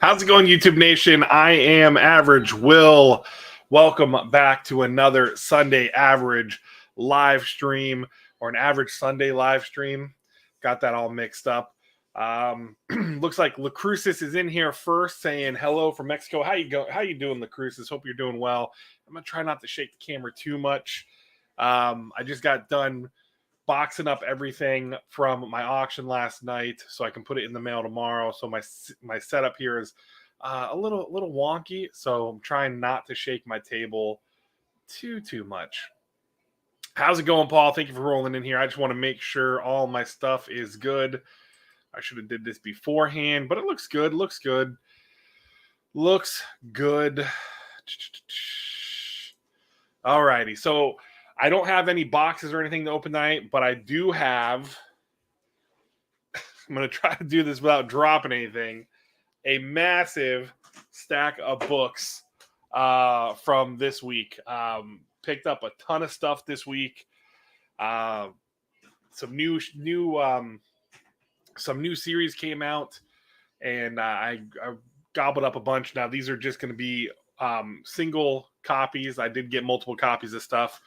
How's it going, YouTube Nation? I am AverageWill. Welcome back to another Sunday Average live stream, or an Average Sunday live stream. Got that all mixed up. Looks like Lacrucis is in here first, saying hello from Mexico. How you doing, Lacrucis? Hope you're doing well. I'm gonna try not to shake the camera too much. I just got done boxing up everything from my auction last night so I can put it in the mail tomorrow. So my setup here is a little wonky, so I'm trying not to shake my table too much. How's it going, Paul? Thank you for rolling in here. I just want to make sure all my stuff is good. I should have did this beforehand, but it looks good. Looks good. Alrighty, so I don't have any boxes or anything to open tonight, but I do have, I'm going to try to do this without dropping anything, a massive stack of books from this week. Picked up a ton of stuff this week. Some new series came out, and I gobbled up a bunch. Now, these are just going to be single copies. I did get multiple copies of stuff.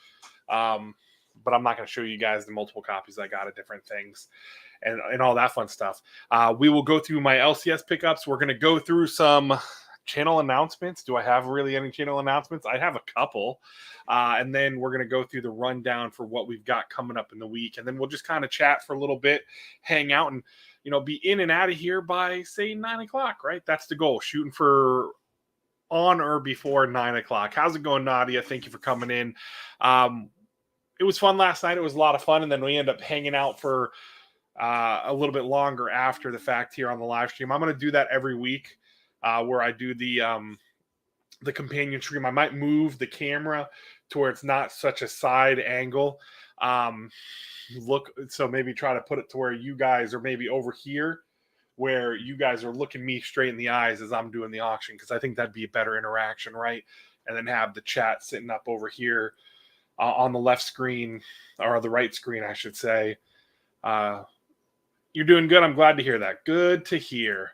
But I'm not going to show you guys the multiple copies I got of different things and all that fun stuff. We will go through my LCS pickups. We're going to go through some channel announcements. Do I have really any channel announcements? I have a couple. And then we're going to go through the rundown for what we've got coming up in the week. And then we'll just kind of chat for a little bit, hang out, and, be in and out of here by, say, 9 o'clock, right? That's the goal. Shooting for on or before 9 o'clock. How's it going, Nadia? Thank you for coming in. It was fun last night. It was a lot of fun. And then we end up hanging out for a little bit longer after the fact here on the live stream. I'm going to do that every week where I do the companion stream. I might move the camera to where it's not such a side angle. So maybe try to put it to where you guys are maybe over here, where you guys are looking me straight in the eyes as I'm doing the auction, because I think that'd be a better interaction, right? And then have the chat sitting up over here on the left screen, or the right screen, I should say. You're doing good. I'm glad to hear that. Good to hear.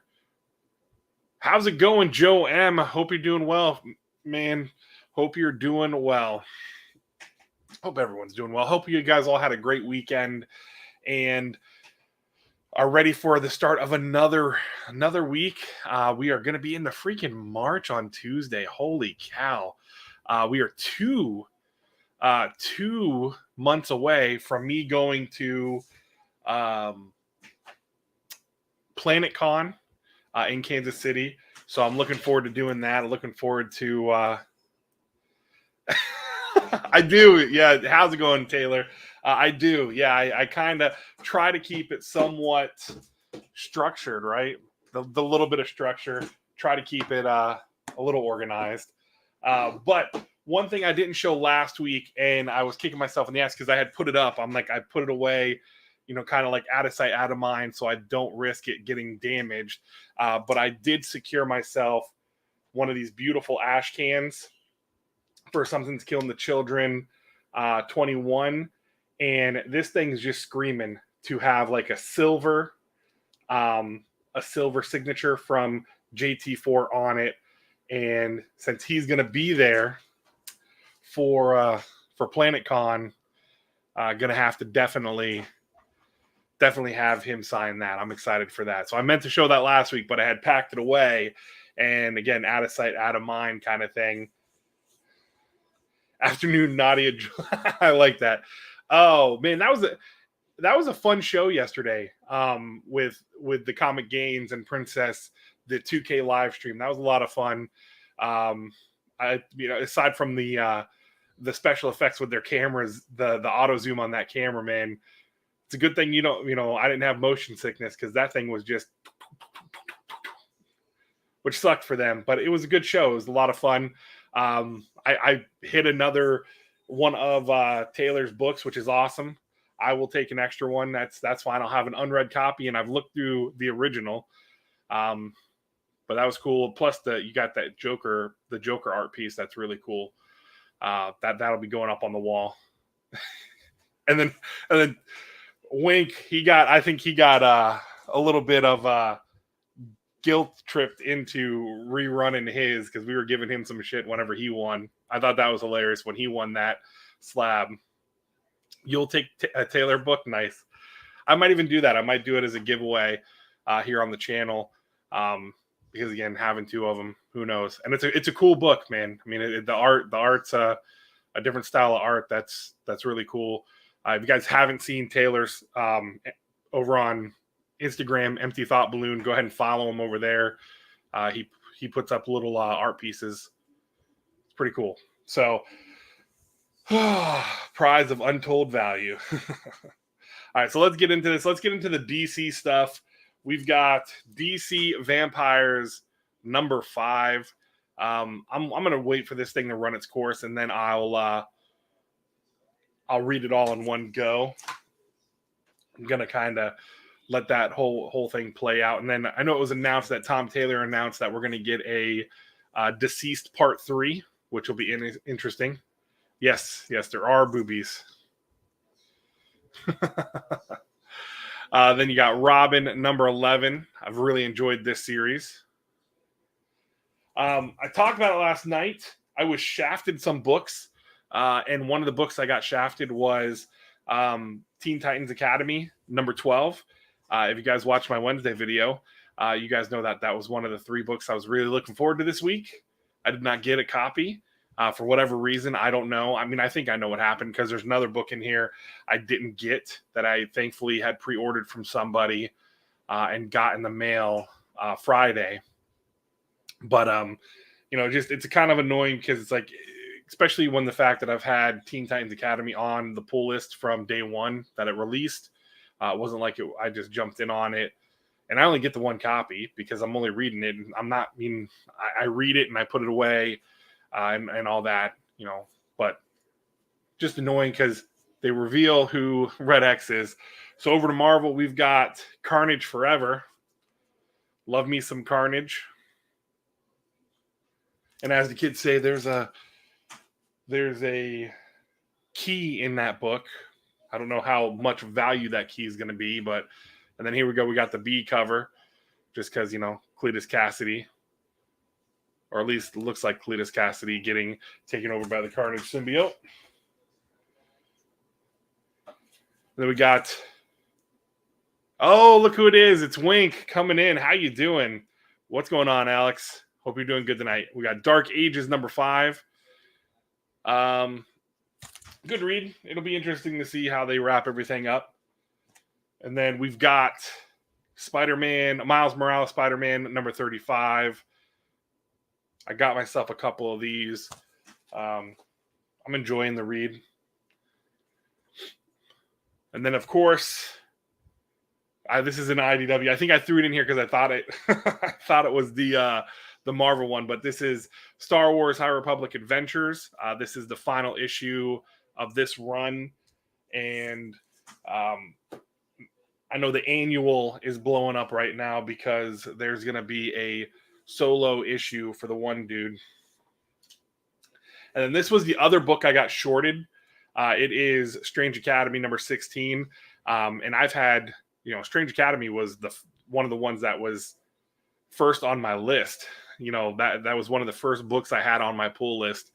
How's it going, Joe M? Hope you're doing well, man. Hope you're doing well. Hope everyone's doing well. Hope you guys all had a great weekend and are ready for the start of another week. We are going to be in the freaking March on Tuesday. Holy cow. We are 2 months away from me going to Planet Con in Kansas City. So I'm looking forward to doing that. I'm looking forward to I do. Yeah. How's it going, Taylor? I do. Yeah. I kind of try to keep it somewhat structured, right? The little bit of structure, try to keep it a little organized. But one thing I didn't show last week, and I was kicking myself in the ass because I had put it up. I'm like, I put it away, kind of like out of sight, out of mind, so I don't risk it getting damaged. But I did secure myself one of these beautiful ash cans for Something's Killing the Children 21. And this thing is just screaming to have like a silver signature from JT4 on it. And since he's going to be there for Planet Con, going to have to definitely have him sign that. I'm excited for that. So I meant to show that last week, but I had packed it away. And again, out of sight, out of mind kind of thing. Afternoon, Nadia. I like that. Oh man, that was a fun show yesterday. With the Comic Gains and Princess, the 2K live stream. That was a lot of fun. Aside from the special effects with their cameras, the auto zoom on that camera, man, it's a good thing I didn't have motion sickness, because that thing was just, which sucked for them. But it was a good show. It was a lot of fun. I hit another one of Taylor's books, which is awesome. I will take an extra one. That's fine. I'll have an unread copy, and I've looked through the original. But that was cool. Plus you got the Joker art piece. That's really cool. That'll be going up on the wall. and then Wink, I think he got a little bit of guilt tripped into rerunning his because we were giving him some shit whenever he won. I thought that was hilarious when he won that slab. You'll take a Taylor book? Nice. I might even do that. I might do it as a giveaway here on the channel. Because again, having two of them, who knows? And it's a cool book, man. I mean, the art's a different style of art. That's really cool. If you guys haven't seen Taylor's over on Instagram, Empty Thought Balloon, go ahead and follow him over there. He puts up little art pieces. It's pretty cool. So, prize of untold value. All right, so let's get into this. Let's get into the DC stuff. We've got DC Vampires number 5. I'm gonna wait for this thing to run its course, and then I'll read it all in one go. I'm gonna kind of let that whole thing play out, and then I know it was announced that Tom Taylor announced that we're gonna get a Deceased Part 3, which will be interesting. Yes, there are boobies. Then you got Robin number 11. I've really enjoyed this series. I talked about it last night. I was shafted some books, and one of the books I got shafted was Teen Titans Academy number 12. If you guys watched my Wednesday video, you guys know that was one of the 3 books I was really looking forward to this week. I did not get a copy. For whatever reason, I don't know. I mean, I think I know what happened because there's another book in here I didn't get that I thankfully had pre-ordered from somebody and got in the mail Friday. But, just it's kind of annoying because it's like, especially when the fact that I've had Teen Titans Academy on the pull list from day one that it released. It wasn't like I just jumped in on it. And I only get the one copy because I'm only reading it. And I read it and I put it away. And all that, but just annoying because they reveal who Red X is. So over to Marvel, we've got Carnage Forever. Love me some Carnage. And as the kids say, there's a key in that book. I don't know how much value that key is going to be, and then here we go. We got the B cover just because, Cletus Cassidy. Or at least it looks like Cletus Cassidy getting taken over by the Carnage symbiote. Then we got, look who it is. It's Wink coming in. How you doing? What's going on, Alex? Hope you're doing good tonight. We got Dark Ages number 5. Good read. It'll be interesting to see how they wrap everything up. And then we've got Miles Morales Spider-Man number 35. I got myself a couple of these. I'm enjoying the read. And then, of course, this is an IDW. I think I threw it in here because I thought it was the Marvel one, but this is Star Wars High Republic Adventures. This is the final issue of this run, and I know the annual is blowing up right now because there's going to be a solo issue for the one dude. And then this was the other book I got shorted. It is Strange Academy number 16. And I've had, Strange Academy was one of the ones that was first on my list. That was one of the first books I had on my pull list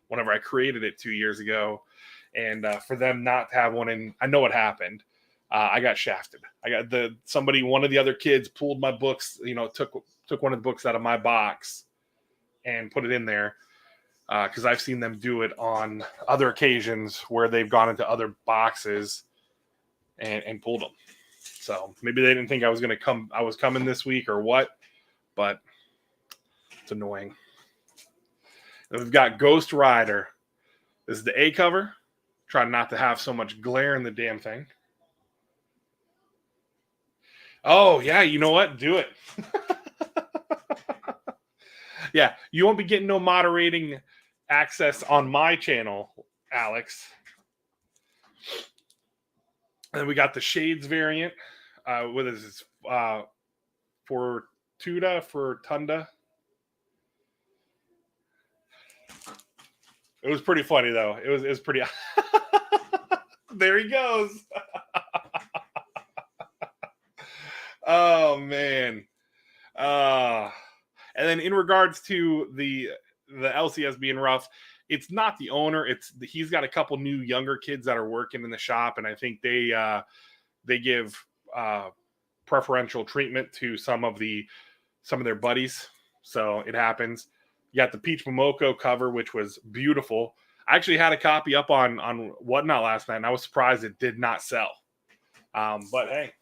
whenever I created it 2 years ago. And for them not to have one in, I know what happened. I got shafted. One of the other kids pulled my books, took one of the books out of my box and put it in there because I've seen them do it on other occasions where they've gone into other boxes and pulled them. So maybe they didn't think I was coming this week or what, but it's annoying. Then we've got Ghost Rider. This is the A cover. Try not to have so much glare in the damn thing. Oh, yeah, you know what? Do it. Yeah, you won't be getting no moderating access on my channel, Alex. And then we got the Shades variant. What is this? Fortunda. It was pretty funny, though. It was pretty... There he goes. Oh, man. And then in regards to the LCS being rough, it's not the owner. He's got a couple new younger kids that are working in the shop, and I think they give preferential treatment to some of their buddies. So it happens. You got the Peach Momoko cover, which was beautiful. I actually had a copy up on Whatnot last night, and I was surprised it did not sell. But hey,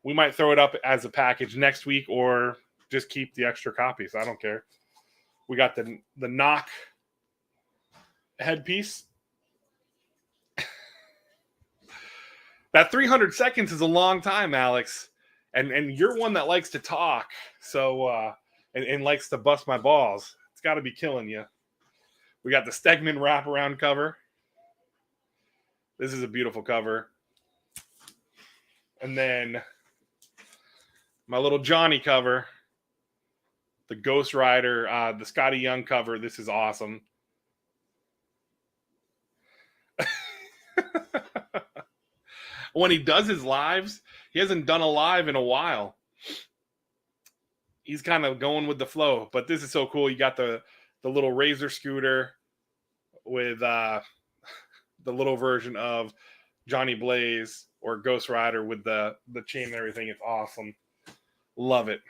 we might throw it up as a package next week, or just keep the extra copies. I don't care. We got the knock headpiece. That 300 seconds is a long time, Alex. And you're one that likes to talk, so and likes to bust my balls. It's got to be killing you. We got the Stegman wraparound cover. This is a beautiful cover. And then my little Johnny cover. The Ghost Rider, the Scotty Young cover. This is awesome. When he does his lives, he hasn't done a live in a while. He's kind of going with the flow, but this is so cool. You got the little Razor scooter with the little version of Johnny Blaze or Ghost Rider with the chain and everything. It's awesome. Love it.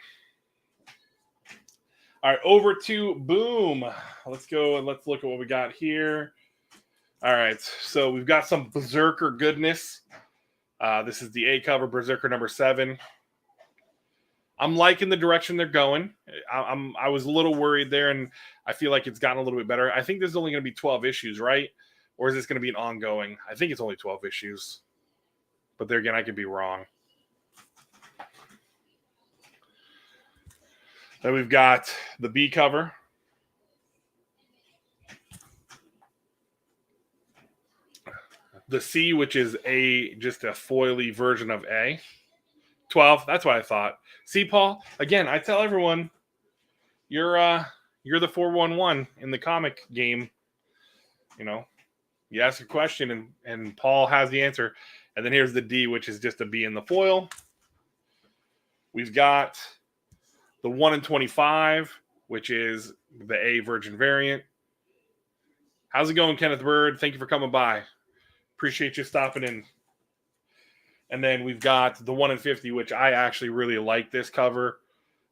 All right, over to Boom. Let's go and let's look at what we got here. All right, so we've got some Berserker goodness. This is the A cover, Berserker number 7. I'm liking the direction they're going. I was a little worried there, and I feel like it's gotten a little bit better. I think this is only going to be 12 issues, right? Or is this going to be an ongoing? I think it's only 12 issues. But there again, I could be wrong. Then we've got the B cover. The C, which is just a foily version of A. 12, that's what I thought. See, Paul, again, I tell everyone, you're the 411 in the comic game. You know, you ask a question and Paul has the answer. And then here's the D, which is just a B in the foil. We've got the 1 in 25, which is the A Virgin variant. How's it going, Kenneth Bird? Thank you for coming by. Appreciate you stopping in. And then we've got the 1 in 50, which I actually really like this cover.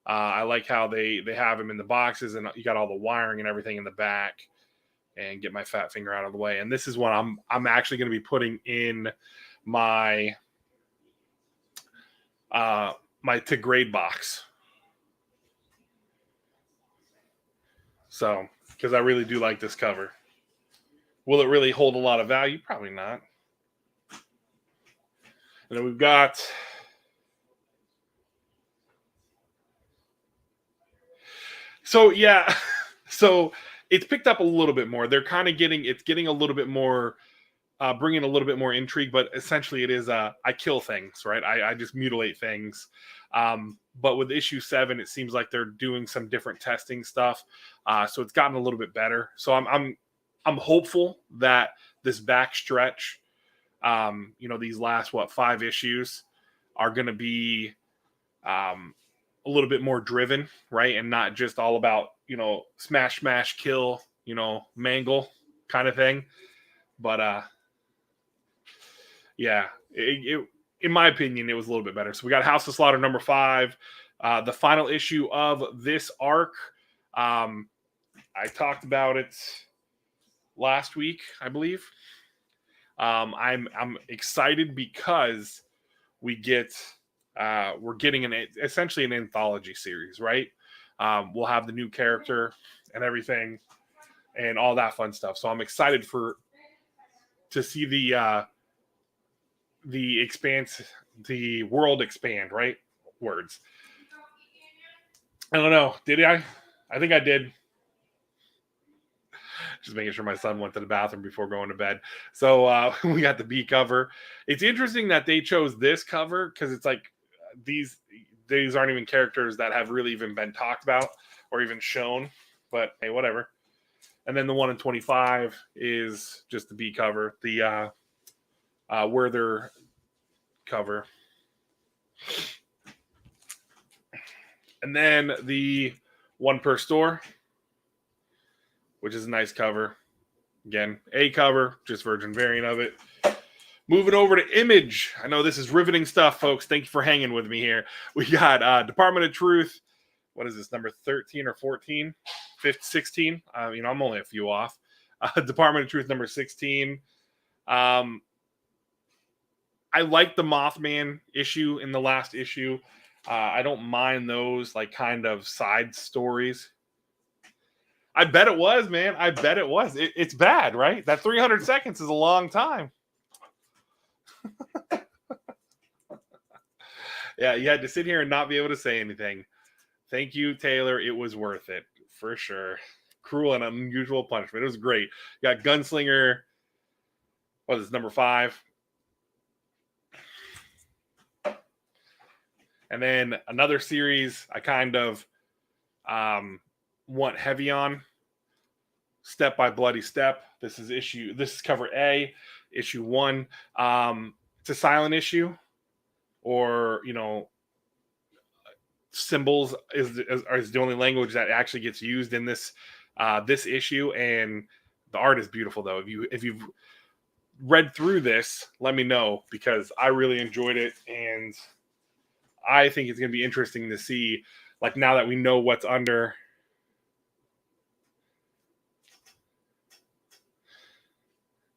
I like how they have them in the boxes, and you got all the wiring and everything in the back. And get my fat finger out of the way. And this is what I'm actually going to be putting in my my to grade box. So, because I really do like this cover. Will it really hold a lot of value? Probably not. And then we've got so it's picked up a little bit more. They're kind of getting a little bit more, bringing a little bit more intrigue, but essentially it is I kill things, right? I just mutilate things. But with issue 7, it seems like they're doing some different testing stuff. So it's gotten a little bit better. So I'm hopeful that this back stretch, these last 5 issues are going to be a little bit more driven, right? And not just all about, smash, kill, mangle kind of thing. But yeah, it in my opinion, it was a little bit better. So we got House of Slaughter number 5, the final issue of this arc. I talked about it last week, I believe. I'm excited because we're getting essentially an anthology series, right? We'll have the new character and everything and all that fun stuff. So I'm excited to see the expanse, the world expand, right? Words. I don't know. Did I? I think I did. Just making sure my son went to the bathroom before going to bed. So we got the B cover. It's interesting that they chose this cover because it's like these aren't even characters that have really even been talked about or even shown. But hey, whatever. And then the 1 in 25 is just the B cover. The Werther cover. And then the one per store, which is a nice cover. Again, A cover, just virgin variant of it. Moving over to Image. I know this is riveting stuff, folks. Thank you for hanging with me here. We got Department of Truth. What is this, number 13 or 14? 16? I'm only a few off. Department of Truth, number 16. I like the Mothman issue in the last issue. I don't mind those like kind of side stories. I bet it was, man. I bet it was. It's bad, right? That 300 seconds is a long time. Yeah, you had to sit here and not be able to say anything. Thank you, Taylor. It was worth it, for sure. Cruel and unusual punishment. It was great. You got Gunslinger. What is this, number 5? And then another series I kind of want heavy on. Step by Bloody Step. This is cover A, issue 1. It's a silent issue, or symbols is the only language that actually gets used in this issue, and the art is beautiful though. If you've read through this, let me know, because I really enjoyed it, and I think it's going to be interesting to see, like, now that we know what's under.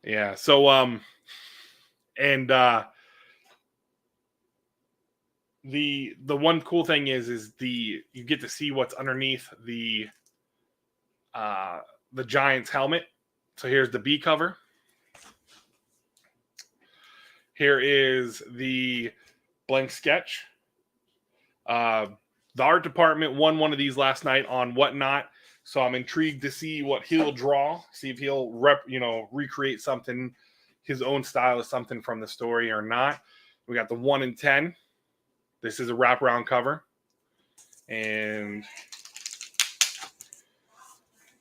Yeah. So, the one cool thing is you get to see what's underneath the Giant's helmet. So here's the B cover. Here is the blank sketch. The art department won one of these last night on Whatnot, so I'm intrigued to see what he'll draw. See if he'll recreate something, his own style of something from the story or not. We got the 1 in 10. This is a wraparound cover, and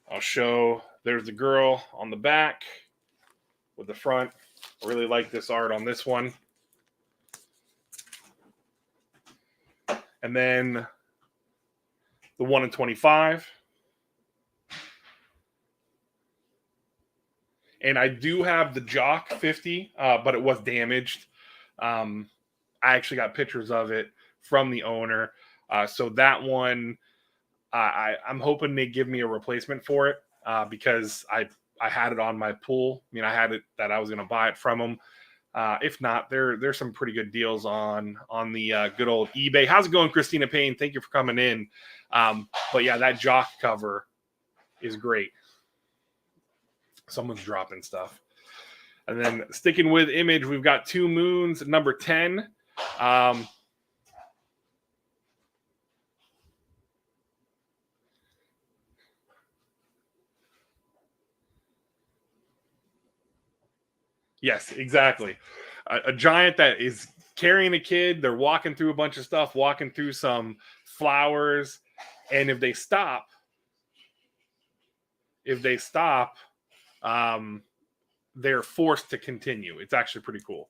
I'll show. There's the girl on the back with the front. I really like this art on this one. And then the 1 in 25. And I do have the Jock 50, but it was damaged. I actually got pictures of it from the owner. So that one, I'm hoping they give me a replacement for it, because I had it on my pool. I mean, I had it that I was going to buy it from them. If not, there's some pretty good deals on the good old eBay. How's it going, Christina Payne? Thank you for coming in. But yeah, that Jock cover is great. Someone's dropping stuff. And then sticking with Image, we've got Two Moons, number 10. Yes, exactly. A giant that is carrying a kid. They're walking through a bunch of stuff, walking through some flowers. And if they stop, they're forced to continue. It's actually pretty cool.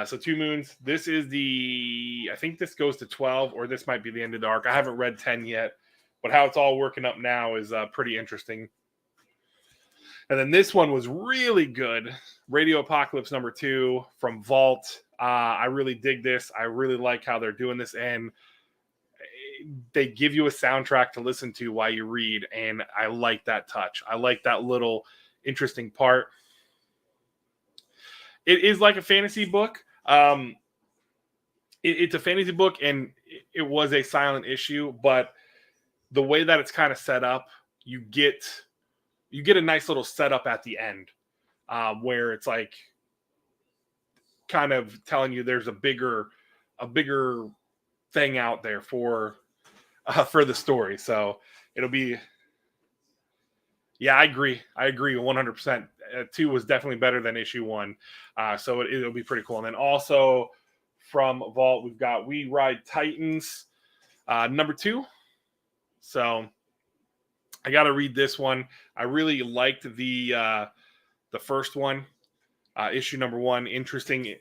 So Two Moons. This is I think this goes to 12, or this might be the end of the arc. I haven't read 10 yet, but how it's all working up now is pretty interesting. And then this one was really good. Radio Apocalypse number 2 from Vault. I really dig this. I really like how they're doing this, and they give you a soundtrack to listen to while you read, and I like that touch. I like that little interesting part. It is like a fantasy book. It's a fantasy book, and it was a silent issue, but the way that it's kind of set up, you get a nice little setup at the end, where it's like kind of telling you there's a bigger thing out there for the story. So it'll be, yeah, I agree 100%. 2 was definitely better than issue 1, so it'll be pretty cool. And then also from Vault, we've got We Ride Titans, number 2. So I got to read this one. I really liked the first one, issue number 1. Interesting.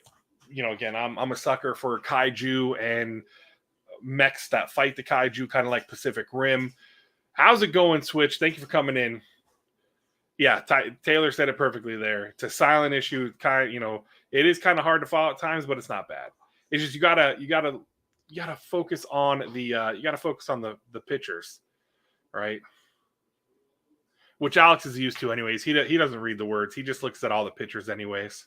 Again, I'm a sucker for kaiju and mechs that fight the kaiju, kind of like Pacific Rim. How's it going, Switch? Thank you for coming in. Yeah, Taylor said it perfectly there. It's a silent issue. It is kind of hard to follow at times, but it's not bad. It's just you gotta focus on the pictures, right? Which Alex is used to, anyways. He doesn't read the words. He just looks at all the pictures, anyways.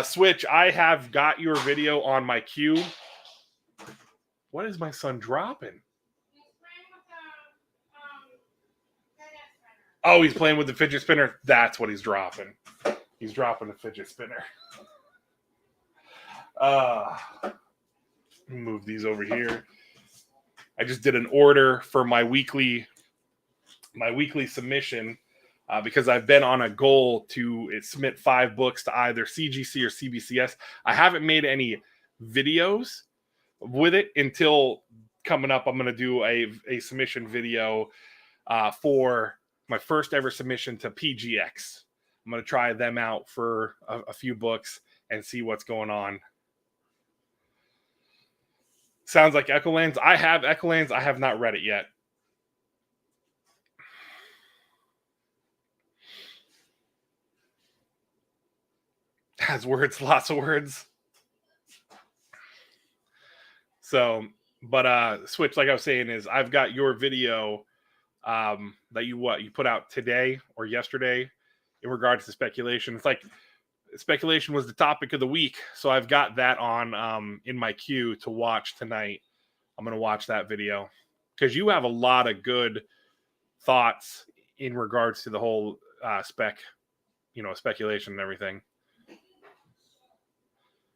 Switch, I have got your video on my queue. What is my son dropping? Oh, he's playing with the fidget spinner. That's what he's dropping. He's dropping a fidget spinner. Move these over here. I just did an order for my weekly submission because I've been on a goal to submit 5 books to either CGC or CBCS. I haven't made any videos with it until coming up. I'm going to do a submission video for my first ever submission to PGX. I'm going to try them out for a few books and see what's going on. Sounds like Echolands. I have Echolands. I have not read it yet. Has words, lots of words. So, but Switch, like I was saying, is I've got your video that you put out today or yesterday in regards to speculation. It's like speculation was the topic of the week, so I've got that on in my queue to watch tonight. I'm going to watch that video because you have a lot of good thoughts in regards to the whole speculation and everything.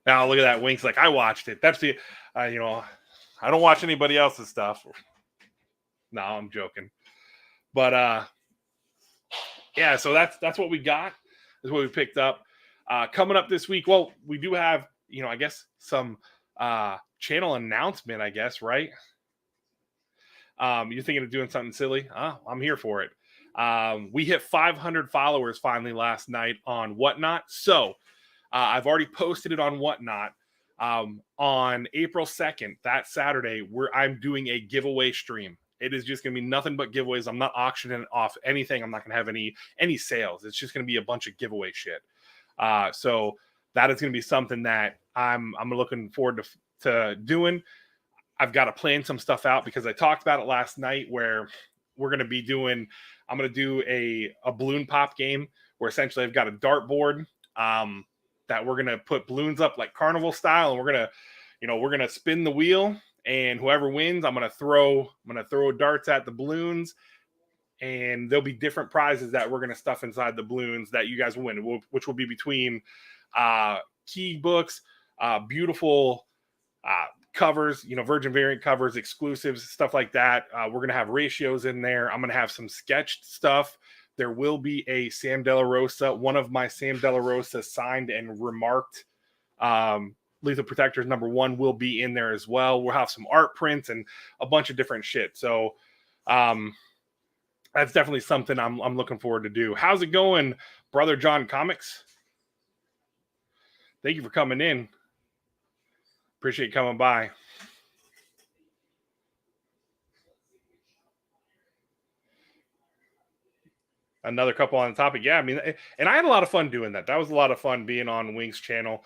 Now look at that. Wink's like, I watched it. That's the I don't watch anybody else's stuff. No, I'm joking. But yeah, so that's what we got. That's what we picked up. Coming up this week, well, we do have, I guess some channel announcement, I guess, right? You're thinking of doing something silly? I'm here for it. We hit 500 followers finally last night on Whatnot. So I've already posted it on Whatnot. On April 2nd, that Saturday, I'm doing a giveaway stream. It is just going to be nothing but giveaways. I'm not auctioning off anything. I'm not going to have any sales. It's just going to be a bunch of giveaway shit. So that is going to be something that I'm looking forward to doing. I've got to plan some stuff out because I talked about it last night where I'm going to do a balloon pop game where essentially I've got a dartboard that we're going to put balloons up like carnival style. And we're going to spin the wheel, and whoever wins, I'm going to throw darts at the balloons, and there'll be different prizes that we're going to stuff inside the balloons that you guys will win, which will be between key books, beautiful covers, Virgin variant covers, exclusives, stuff like that. We're going to have ratios in there. I'm going to have some sketched stuff. There will be a Sam De La Rosa, one of my Sam De La Rosa signed and remarked Lethal Protectors #1 will be in there as well. We'll have some art prints and a bunch of different shit. So that's definitely something I'm looking forward to do. How's it going, Brother John Comics? Thank you for coming in. Appreciate you coming by. Another couple on the topic. Yeah, I mean, and I had a lot of fun doing that. That was a lot of fun being on Wink's channel,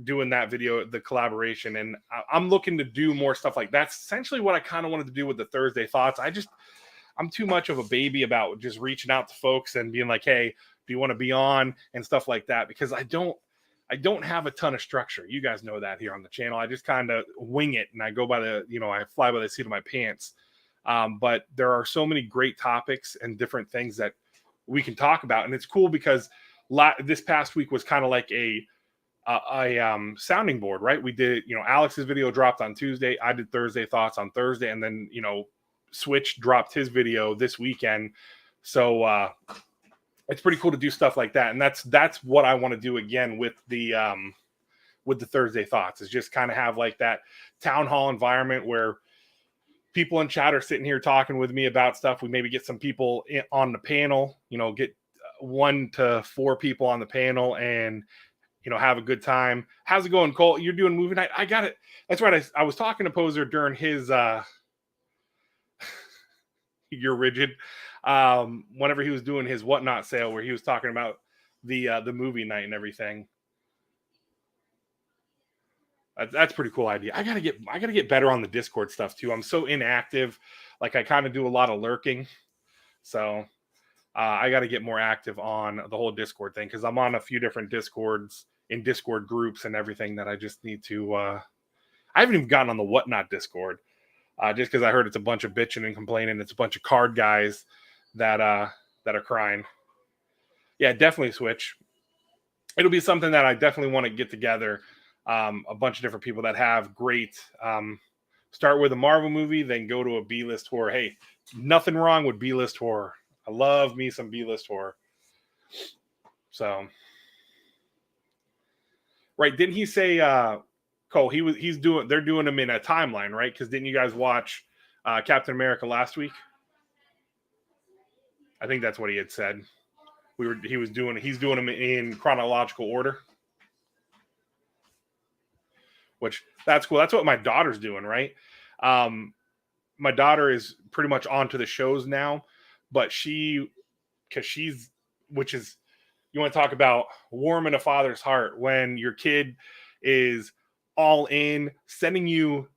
doing that video, the collaboration. And I'm looking to do more stuff like that. That's essentially what I kind of wanted to do with the Thursday Thoughts. I'm too much of a baby about just reaching out to folks and being like, hey, do you want to be on and stuff like that? Because I don't have a ton of structure. You guys know that here on the channel. I just kind of wing it and I go by I fly by the seat of my pants. But there are so many great topics and different things that we can talk about. And it's cool because this past week was kind of like a sounding board, right? We did, Alex's video dropped on Tuesday. I did Thursday Thoughts on Thursday. And then, Switch dropped his video this weekend. So it's pretty cool to do stuff like that. And that's what I want to do again with the Thursday Thoughts, is just kind of have like that town hall environment where people in chat are sitting here talking with me about stuff. We maybe get some people on the panel, get 1 to 4 people on the panel and have a good time. How's it going, Cole? You're doing movie night? I got it. That's right. I was talking to Poser during his you're rigid. Whenever he was doing his whatnot sale, where he was talking about the movie night and everything. That's a pretty cool idea. I gotta get better on the Discord stuff too. I'm so inactive. Like I kind of do a lot of lurking, so I got to get more active on the whole Discord thing because I'm on a few different Discords in Discord groups and everything that I just need to. I haven't even gotten on the whatnot Discord just because I heard it's a bunch of bitching and complaining. It's a bunch of card guys that are crying. Yeah, definitely switch. It'll be something that I definitely want to get together. A bunch of different people that have great. Start with a Marvel movie, then go to a B-list horror. Hey, nothing wrong with B-list horror. I love me some B-list horror. So, right? Didn't he say, Cole? They're doing them in a timeline, right? Because didn't you guys watch Captain America last week? I think that's what he had said. He's doing them in chronological order, which that's cool. That's what my daughter's doing, right? My daughter is pretty much onto the shows now, but you want to talk about warming a father's heart when your kid is all in, sending you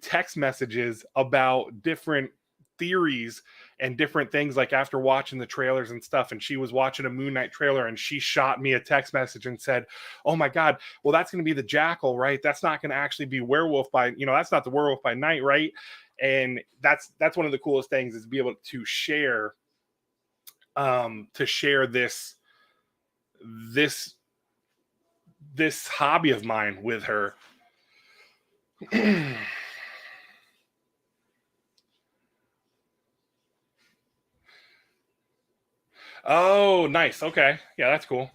text messages about different theories and different things, like after watching the trailers and stuff. And she was watching a Moon Knight trailer and she shot me a text message and said, oh my God, well, that's going to be the Jackal, right? That's not going to actually be Werewolf by, that's not the Werewolf by Night, right? And that's one of the coolest things, is to be able to share this hobby of mine with her. Oh, nice. Okay. Yeah, that's cool.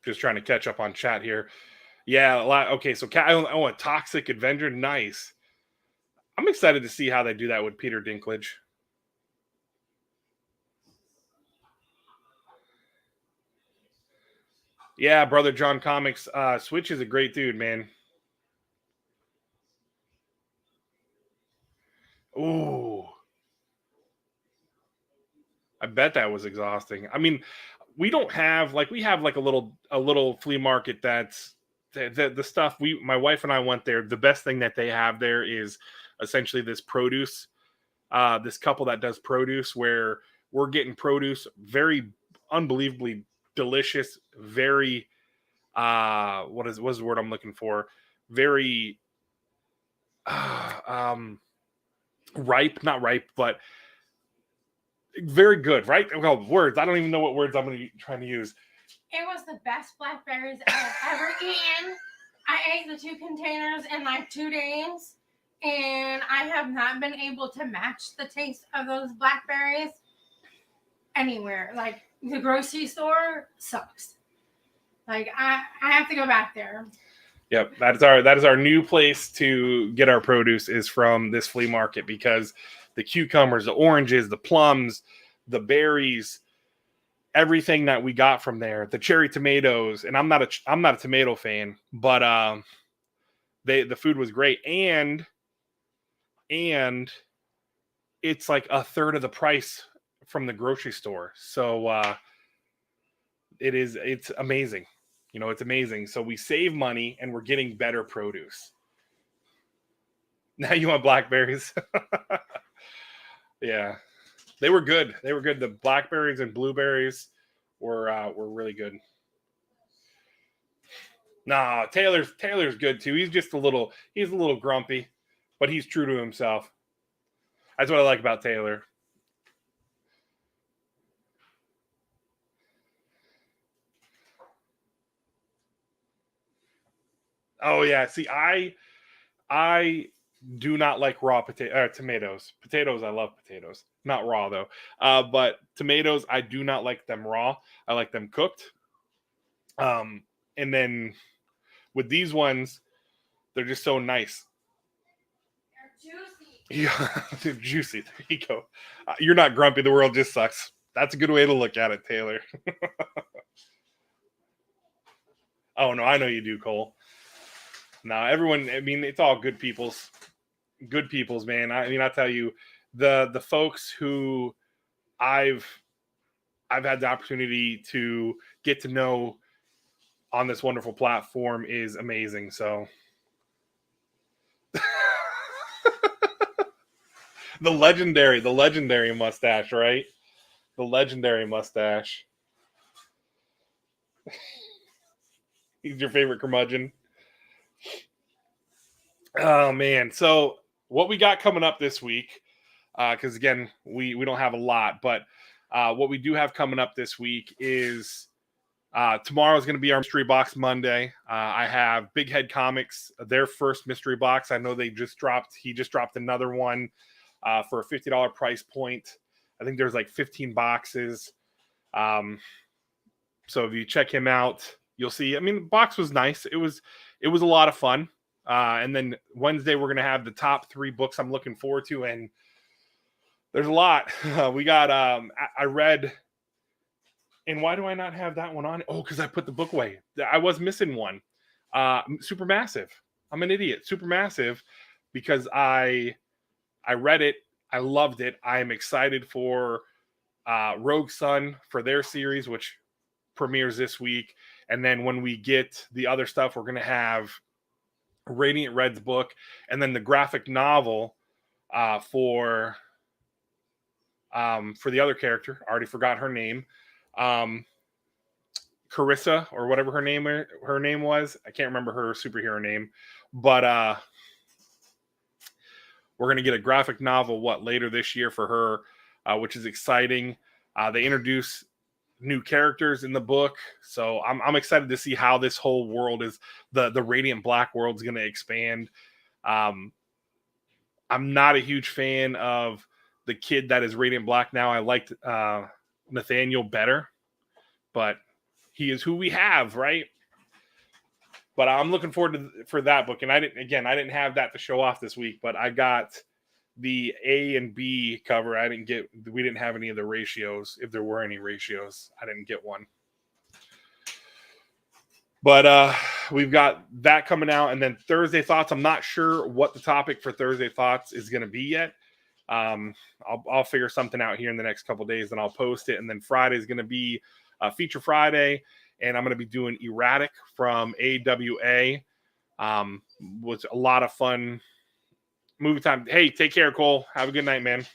Just trying to catch up on chat here. Yeah, okay, so a Toxic Avenger. Nice. I'm excited to see how they do that with Peter Dinklage. Yeah, Brother John Comics. Switch is a great dude, man. Ooh. I bet that was exhausting. I mean, we have like a little flea market that's the stuff my wife and I went there. The best thing that they have there is essentially this produce, this couple that does produce, where we're getting produce, very unbelievably delicious, very what's the word I'm looking for? Very ripe, not ripe, but very good, right? Well, words. I don't even know what words I'm going to be trying to use. It was the best blackberries I've ever eaten. I ate the 2 containers in like 2 days, and I have not been able to match the taste of those blackberries anywhere. Like, the grocery store sucks. Like, I have to go back there. Yep, that is our new place to get our produce, is from this flea market, because the cucumbers, the oranges, the plums, the berries, everything that we got from there, the cherry tomatoes, and I'm not a tomato fan, but the food was great, and it's like a third of the price from the grocery store. So it's amazing. It's amazing. So we save money and we're getting better produce. Now you want blackberries? Yeah, they were good. They were good. The blackberries and blueberries were really good. Nah, Taylor's good too. He's a little grumpy, but he's true to himself. That's what I like about Taylor. Oh yeah, see, I do not like raw tomatoes. Potatoes, I love potatoes. Not raw though. But tomatoes, I do not like them raw. I like them cooked. And then with these ones, they're just so nice. They're juicy. Yeah, juicy. There you go. You're not grumpy. The world just sucks. That's a good way to look at it, Taylor. Oh no, I know you do, Cole. No, everyone. I mean, it's all good people's, man. I mean, I tell you, the folks who I've had the opportunity to get to know on this wonderful platform is amazing. So, the legendary mustache, right? The legendary mustache. He's your favorite curmudgeon. Oh man! So what we got coming up this week? Because again, we don't have a lot, but what we do have coming up this week is tomorrow is going to be our mystery box Monday. I have Big Head Comics, their first mystery box. I know he just dropped another one for a $50 price point. I think there's like 15 boxes. So if you check him out, you'll see. I mean, the box was nice. It was a lot of fun. And then Wednesday we're gonna have the top 3 books I'm looking forward to, and there's a lot. We got I read, and why do I not have that one on? Oh, because I put the book away. I was missing one. Supermassive. I'm an idiot. Supermassive, because I read it. I loved it. I am excited for Rogue Sun for their series, which premieres this week. And then when we get the other stuff, we're going to have Radiant Red's book, and then the graphic novel for the other character. I already forgot her name. Carissa, or whatever her name was. I can't remember her superhero name, but we're going to get a graphic novel later this year for her, which is exciting. They introduce new characters in the book, so I'm excited to see how this whole world is, the Radiant Black world is going to expand. I'm not a huge fan of the kid that is Radiant Black now. I liked Nathaniel better, but he is who we have, right? But I'm looking forward for that book. And I didn't have that to show off this week, but I got the A and B cover. We didn't have any of the ratios. If there were any ratios, I didn't get one. But we've got that coming out. And then Thursday Thoughts. I'm not sure what the topic for Thursday Thoughts is going to be yet. I'll figure something out here in the next couple days, and I'll post it. And then Friday is going to be Feature Friday, and I'm going to be doing Erratic from AWA. Was a lot of fun. Movie time. Hey, take care, Cole. Have a good night, man.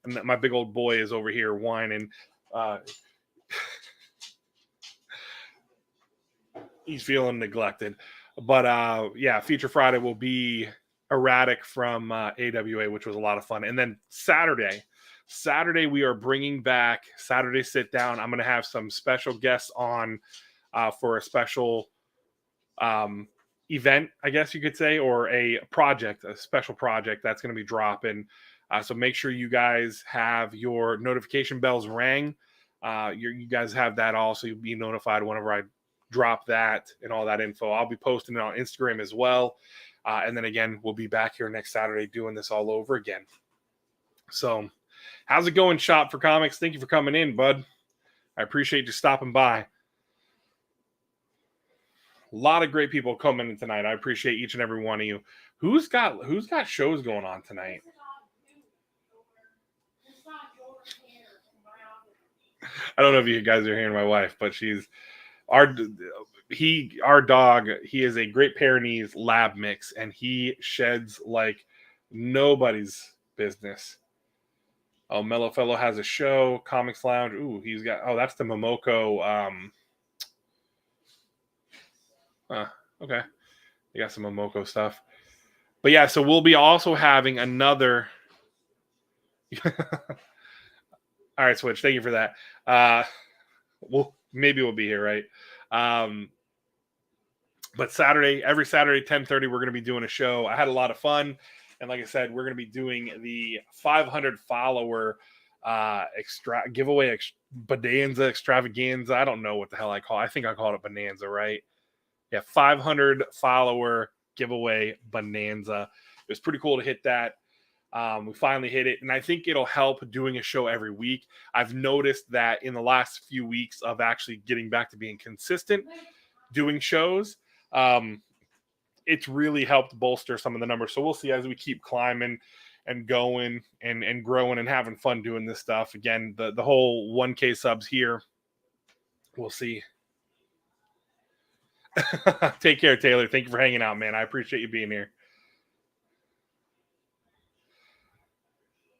And my big old boy is over here whining. He's feeling neglected. But yeah, Feature Friday will be Erratic from AWA, which was a lot of fun. And then Saturday we are bringing back Saturday Sit Down. I'm going to have some special guests on for a special event, I guess you could say, or a special project that's going to be dropping. So make sure you guys have your notification bells rang. You guys have that all, so you'll be notified whenever I drop that and all that info. I'll be posting it on Instagram as well. And then again, we'll be back here next Saturday doing this all over again. So how's it going, Shop for Comics? Thank you for coming in, bud. I appreciate you stopping by. A lot of great people coming in tonight. I appreciate each and every one of you. Who's got shows going on tonight? I don't know if you guys are hearing my wife, but she's our dog. He is a Great Pyrenees lab mix, and he sheds like nobody's business. Oh, Mellow Fellow has a show, Comics Lounge. Ooh, that's the Momoko. Okay. They got some Momoko stuff. But yeah, so we'll be also having another. All right, Switch. Thank you for that. Maybe we'll be here, right? But every Saturday, 10:30, we're going to be doing a show. I had a lot of fun. And like I said, we're going to be doing the 500 follower giveaway bonanza extravaganza. I don't know what the hell I call it. I think I called it bonanza, right? Yeah, 500 follower giveaway bonanza. was pretty cool to hit that. We finally hit it, and I think it'll help doing a show every week. I've noticed that in the last few weeks of actually getting back to being consistent doing shows, it's really helped bolster some of the numbers. So we'll see as we keep climbing and going and growing and having fun doing this stuff. Again, the whole 1K subs here, we'll see. Take care, Taylor. Thank you for hanging out, man. I appreciate you being here.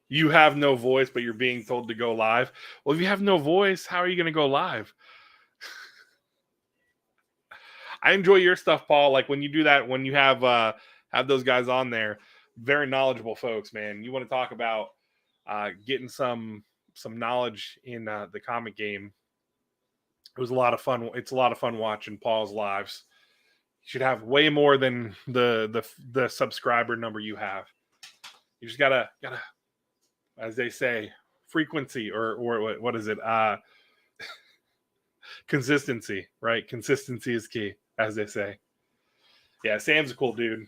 You have no voice, but you're being told to go live. Well, if you have no voice, how are you going to go live? I enjoy your stuff, Paul. Like when you do that, when you have those guys on there, very knowledgeable folks, man. You want to talk about getting some knowledge in the comic game. It was a lot of fun. It's a lot of fun watching Paul's lives. You should have way more than the subscriber number you have. You just gotta, as they say, frequency or what is it? Consistency, right? Consistency is key, as they say. Yeah, Sam's a cool dude.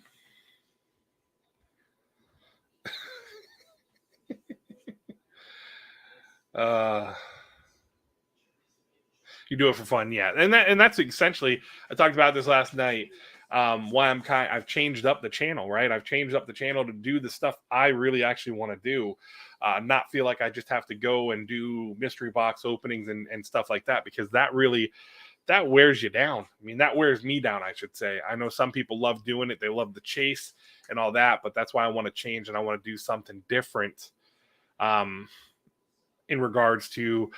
You do it for fun, yeah, and that's essentially. I talked about this last night. Why I've changed up the channel, right? I've changed up the channel to do the stuff I really actually want to do, not feel like I just have to go and do mystery box openings and stuff like that, because that wears you down. I mean, that wears me down, I should say. I know some people love doing it; they love the chase and all that, but that's why I want to change and I want to do something different. In regards to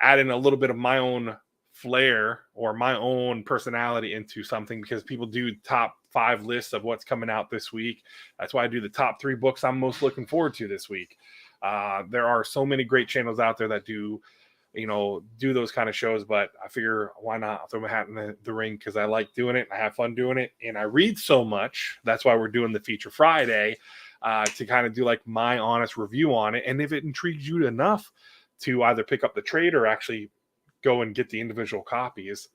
adding a little bit of my own flair or my own personality into something, because people do top 5 lists of what's coming out this week. That's why I do the top 3 books I'm most looking forward to this week. There are so many great channels out there that do those kind of shows, but I figure why not throw my hat in the ring, because I like doing it. I have fun doing it, and I read so much. That's why we're doing the Feature Friday, to kind of do like my honest review on it. And if it intrigues you enough to either pick up the trade or actually go and get the individual copies,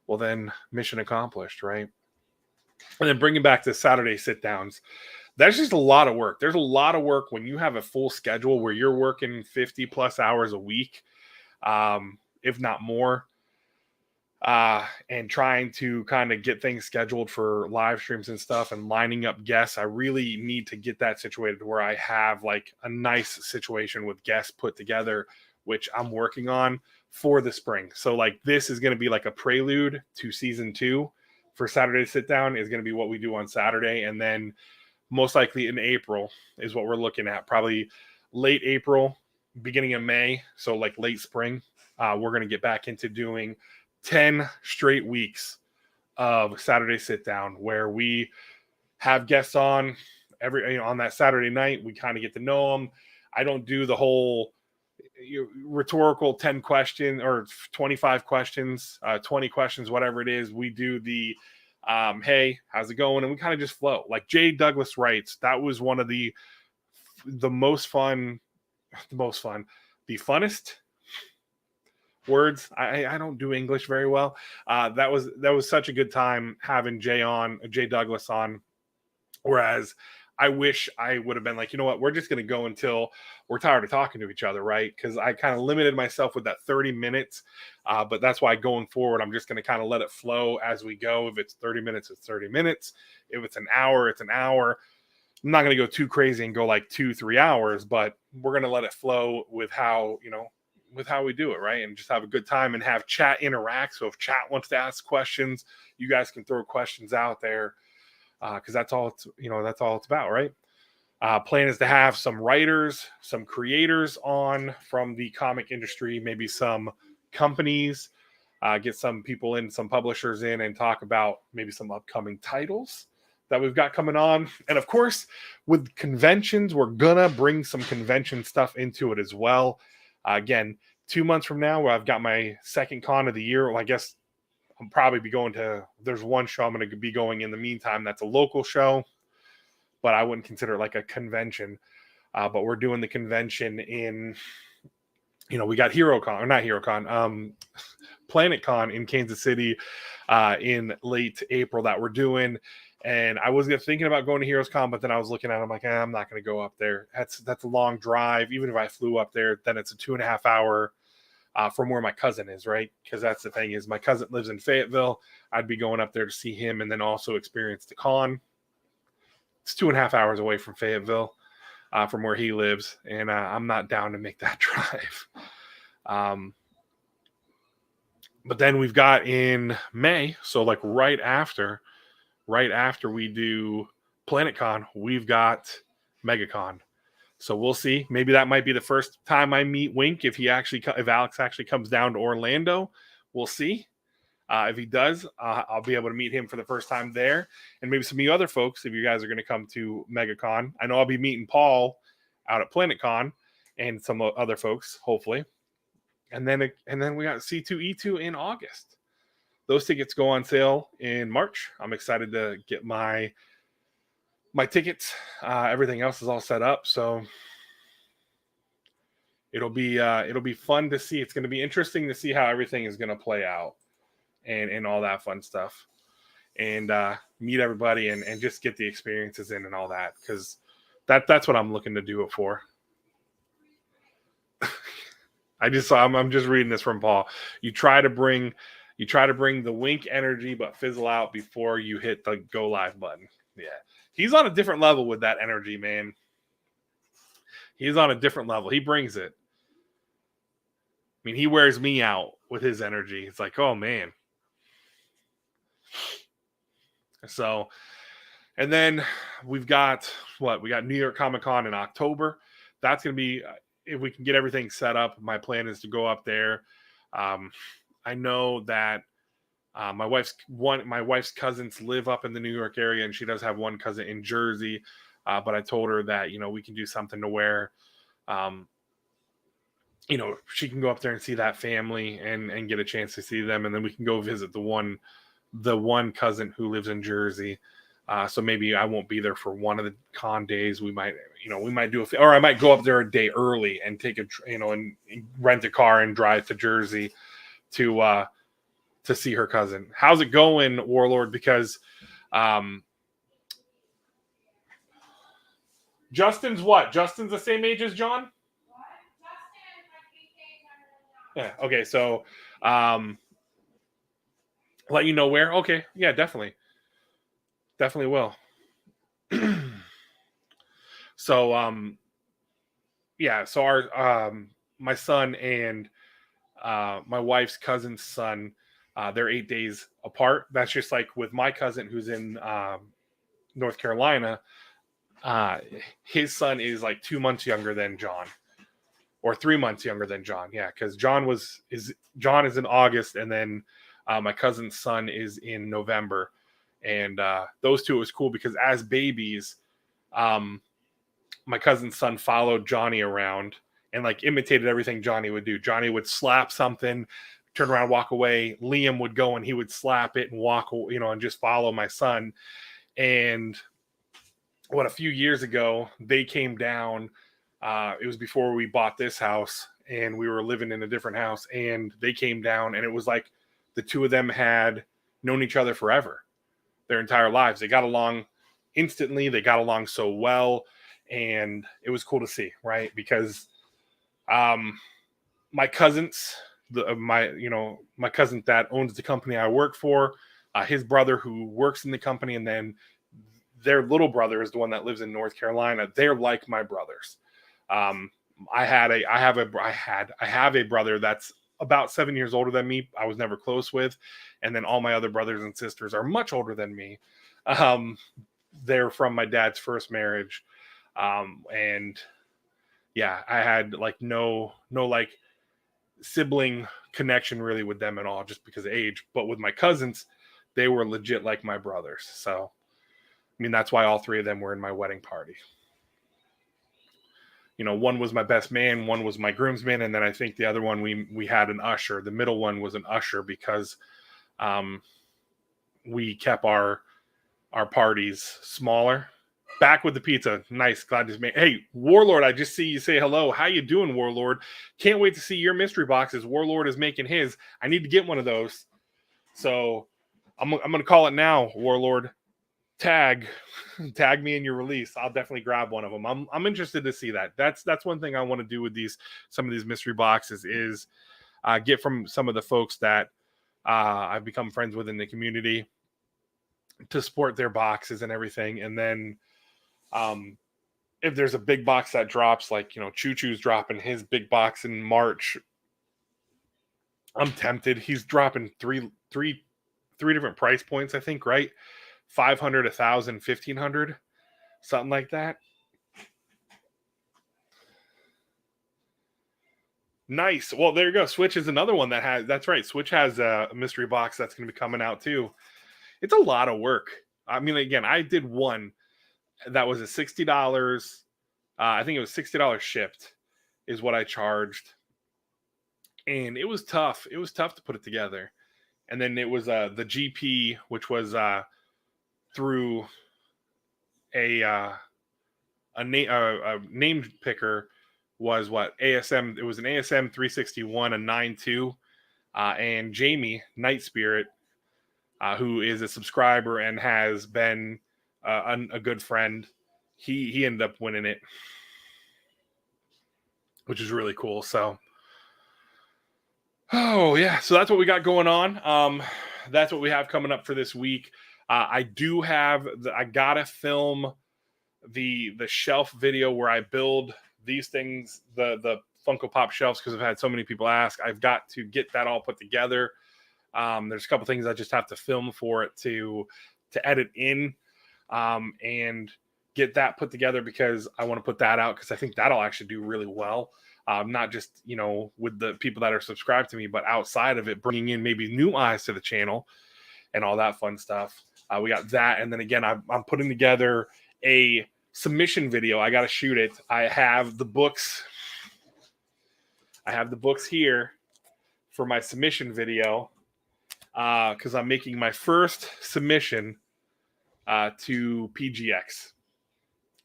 well, then mission accomplished, right? And then bringing back to Saturday sit downs, that's just a lot of work. There's a lot of work when you have a full schedule where you're working 50 plus hours a week, if not more, and trying to kind of get things scheduled for live streams and stuff and lining up guests. I really need to get that situated where I have like a nice situation with guests put together, which I'm working on for the spring. So like this is going to be like a prelude to season 2 for Saturday Sit Down, is going to be what we do on Saturday. And then most likely in April is what we're looking at, probably late April, beginning of May. So like late spring, we're going to get back into doing 10 straight weeks of Saturday Sit Down, where we have guests on on that Saturday night. We kind of get to know them. I don't do the whole rhetorical 10 question or 25 questions, 20 questions, whatever it is. We do the hey, how's it going? And we kind of just flow. Like Jay Douglas writes, that was one of the funnest words. I don't do English very well. That was such a good time having Jay Douglas on. Whereas I wish I would have been like, you know what, we're just going to go until we're tired of talking to each other, right? Because I kind of limited myself with that 30 minutes. But that's why going forward, I'm just going to kind of let it flow as we go. If it's 30 minutes, it's 30 minutes. If it's an hour, it's an hour. I'm not going to go too crazy and go like 2-3 hours, but we're going to let it flow with how we do it, right? And just have a good time and have chat interact. So if chat wants to ask questions, you guys can throw questions out there. Because that's all it's about, right? Plan is to have some writers, some creators on from the comic industry, maybe some companies, get some people in, some publishers in, and talk about maybe some upcoming titles that we've got coming on. And of course, with conventions, we're gonna bring some convention stuff into it as well. Again, 2 months from now, where I've got my second con of the year. Well, I guess I'll probably be going to, there's one show I'm going to be going in the meantime. That's a local show, but I wouldn't consider it like a convention. But we're doing the convention in, we got PlanetCon in Kansas City in late April that we're doing. And I was thinking about going to Heroes Con, but then I was looking at it, I'm like, I'm not going to go up there. That's a long drive. Even if I flew up there, then it's a 2.5 hour from where my cousin is, right? Because that's the thing is my cousin lives in Fayetteville. I'd be going up there to see him and then also experience the con. It's 2.5 hours away from Fayetteville, from where he lives, and I'm not down to make that drive. But then we've got in May, so like right after we do PlanetCon, we've got MegaCon. So we'll see. Maybe that might be the first time I meet Wink if Alex actually comes down to Orlando. We'll see. If he does, I'll be able to meet him for the first time there, and maybe some of you other folks if you guys are going to come to MegaCon. I know I'll be meeting Paul out at PlanetCon and some other folks, hopefully. And then we got C2E2 in August. Those tickets go on sale in March. I'm excited to get my tickets. Everything else is all set up, so it'll be fun to see. It's going to be interesting to see how everything is going to play out and all that fun stuff, and meet everybody and just get the experiences in and all that, because that's what I'm looking to do it for. I'm just reading this from Paul. You try to bring the Wink energy, but fizzle out before you hit the go live button. Yeah. He's on a different level with that energy, man. He's on a different level. He brings it. I mean, he wears me out with his energy. It's like, oh, man. So, and then we've got We got New York Comic Con in October. That's going to be, if we can get everything set up, my plan is to go up there. I know that my wife's cousins live up in the New York area, and she does have one cousin in Jersey. But I told her that, we can do something to where, she can go up there and see that family and get a chance to see them. And then we can go visit the one cousin who lives in Jersey. So maybe I won't be there for one of the con days. We might do or I might go up there a day early and take and rent a car and drive to Jersey to see her cousin. How's it going, Warlord? Because Justin's what? Justin's the same age as John? Yeah. Okay. So, let you know where. Okay. Yeah, definitely will. So, yeah. So our my son and my wife's cousin's son, they're 8 days apart. That's just like with my cousin who's in North Carolina. His son is like 2 months younger than John, or 3 months younger than John. Yeah, because John is in August, and then my cousin's son is in November. And those two, it was cool because as babies, my cousin's son followed Johnny around and like imitated everything Johnny would do. Johnny would slap something, turn around, walk away. Liam would go and he would slap it and walk, and just follow my son. And a few years ago, they came down. It was before we bought this house, and we were living in a different house, and they came down, and it was like the two of them had known each other forever, their entire lives. They got along instantly. They got along so well, and it was cool to see, right? Because my cousins, my cousin that owns the company I work for, his brother who works in the company, and then their little brother is the one that lives in North Carolina. They're like my brothers. I have a brother that's about 7 years older than me. I was never close with. And then all my other brothers and sisters are much older than me. They're from my dad's first marriage. And yeah, I had like no like sibling connection really with them at all, just because of age. But with my cousins, they were legit like my brothers. So, I mean, that's why all three of them were in my wedding party. One was my best man, one was my groomsman, and then I think the other one we had an usher. The middle one was an usher because we kept our parties smaller. Back with the pizza. Nice. Glad to meet. Hey, Warlord, I just see you say hello. How you doing, Warlord? Can't wait to see your mystery boxes. Warlord is making his. I need to get one of those. So I'm going to call it now, Warlord. tag me in your release. I'll definitely grab one of them. I'm interested to see that. That's one thing I want to do with some of these mystery boxes is get from some of the folks that I've become friends with in the community to support their boxes and everything. And then if there's a big box that drops, like Choo Choo's dropping his big box in March, I'm tempted. He's dropping three different price points, I think, right? 500, 1,000, 1,500, something like that. Nice. Well, there you go. Switch is another one that's right. Switch has a mystery box that's going to be coming out too. It's a lot of work. I mean, again, I did one that was a $60. I think it was $60 shipped is what I charged. And it was tough. It was tough to put it together. And then it was the GP, which was through a named picker, was what ASM. It was an ASM 361, a 9.2, and Jamie Night Spirit, who is a subscriber and has been a good friend. He ended up winning it, which is really cool. So, oh yeah, so that's what we got going on. That's what we have coming up for this week. I do have I gotta film the shelf video where I build these things, the Funko Pop shelves, because I've had so many people ask. I've got to get that all put together. There's a couple things I just have to film for it to edit in and get that put together, because I want to put that out because I think that'll actually do really well. Not just, with the people that are subscribed to me, but outside of it, bringing in maybe new eyes to the channel and all that fun stuff. We got that. And then again, I'm putting together a submission video. I got to shoot it. I have the books. Here for my submission video because I'm making my first submission to PGX.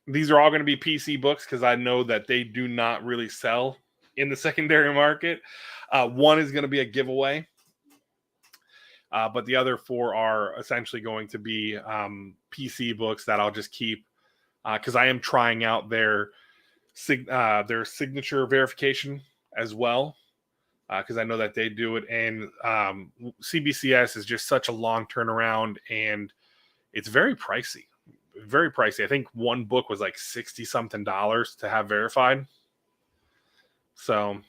These are all going to be PC books because I know that they do not really sell in the secondary market. One is going to be a giveaway, but the other 4 are essentially going to be PC books that I'll just keep because I am trying out their signature verification as well, because I know that they do it. And CBCS is just such a long turnaround, and it's very pricey. Very pricey. I think one book was like $60-something to have verified. So,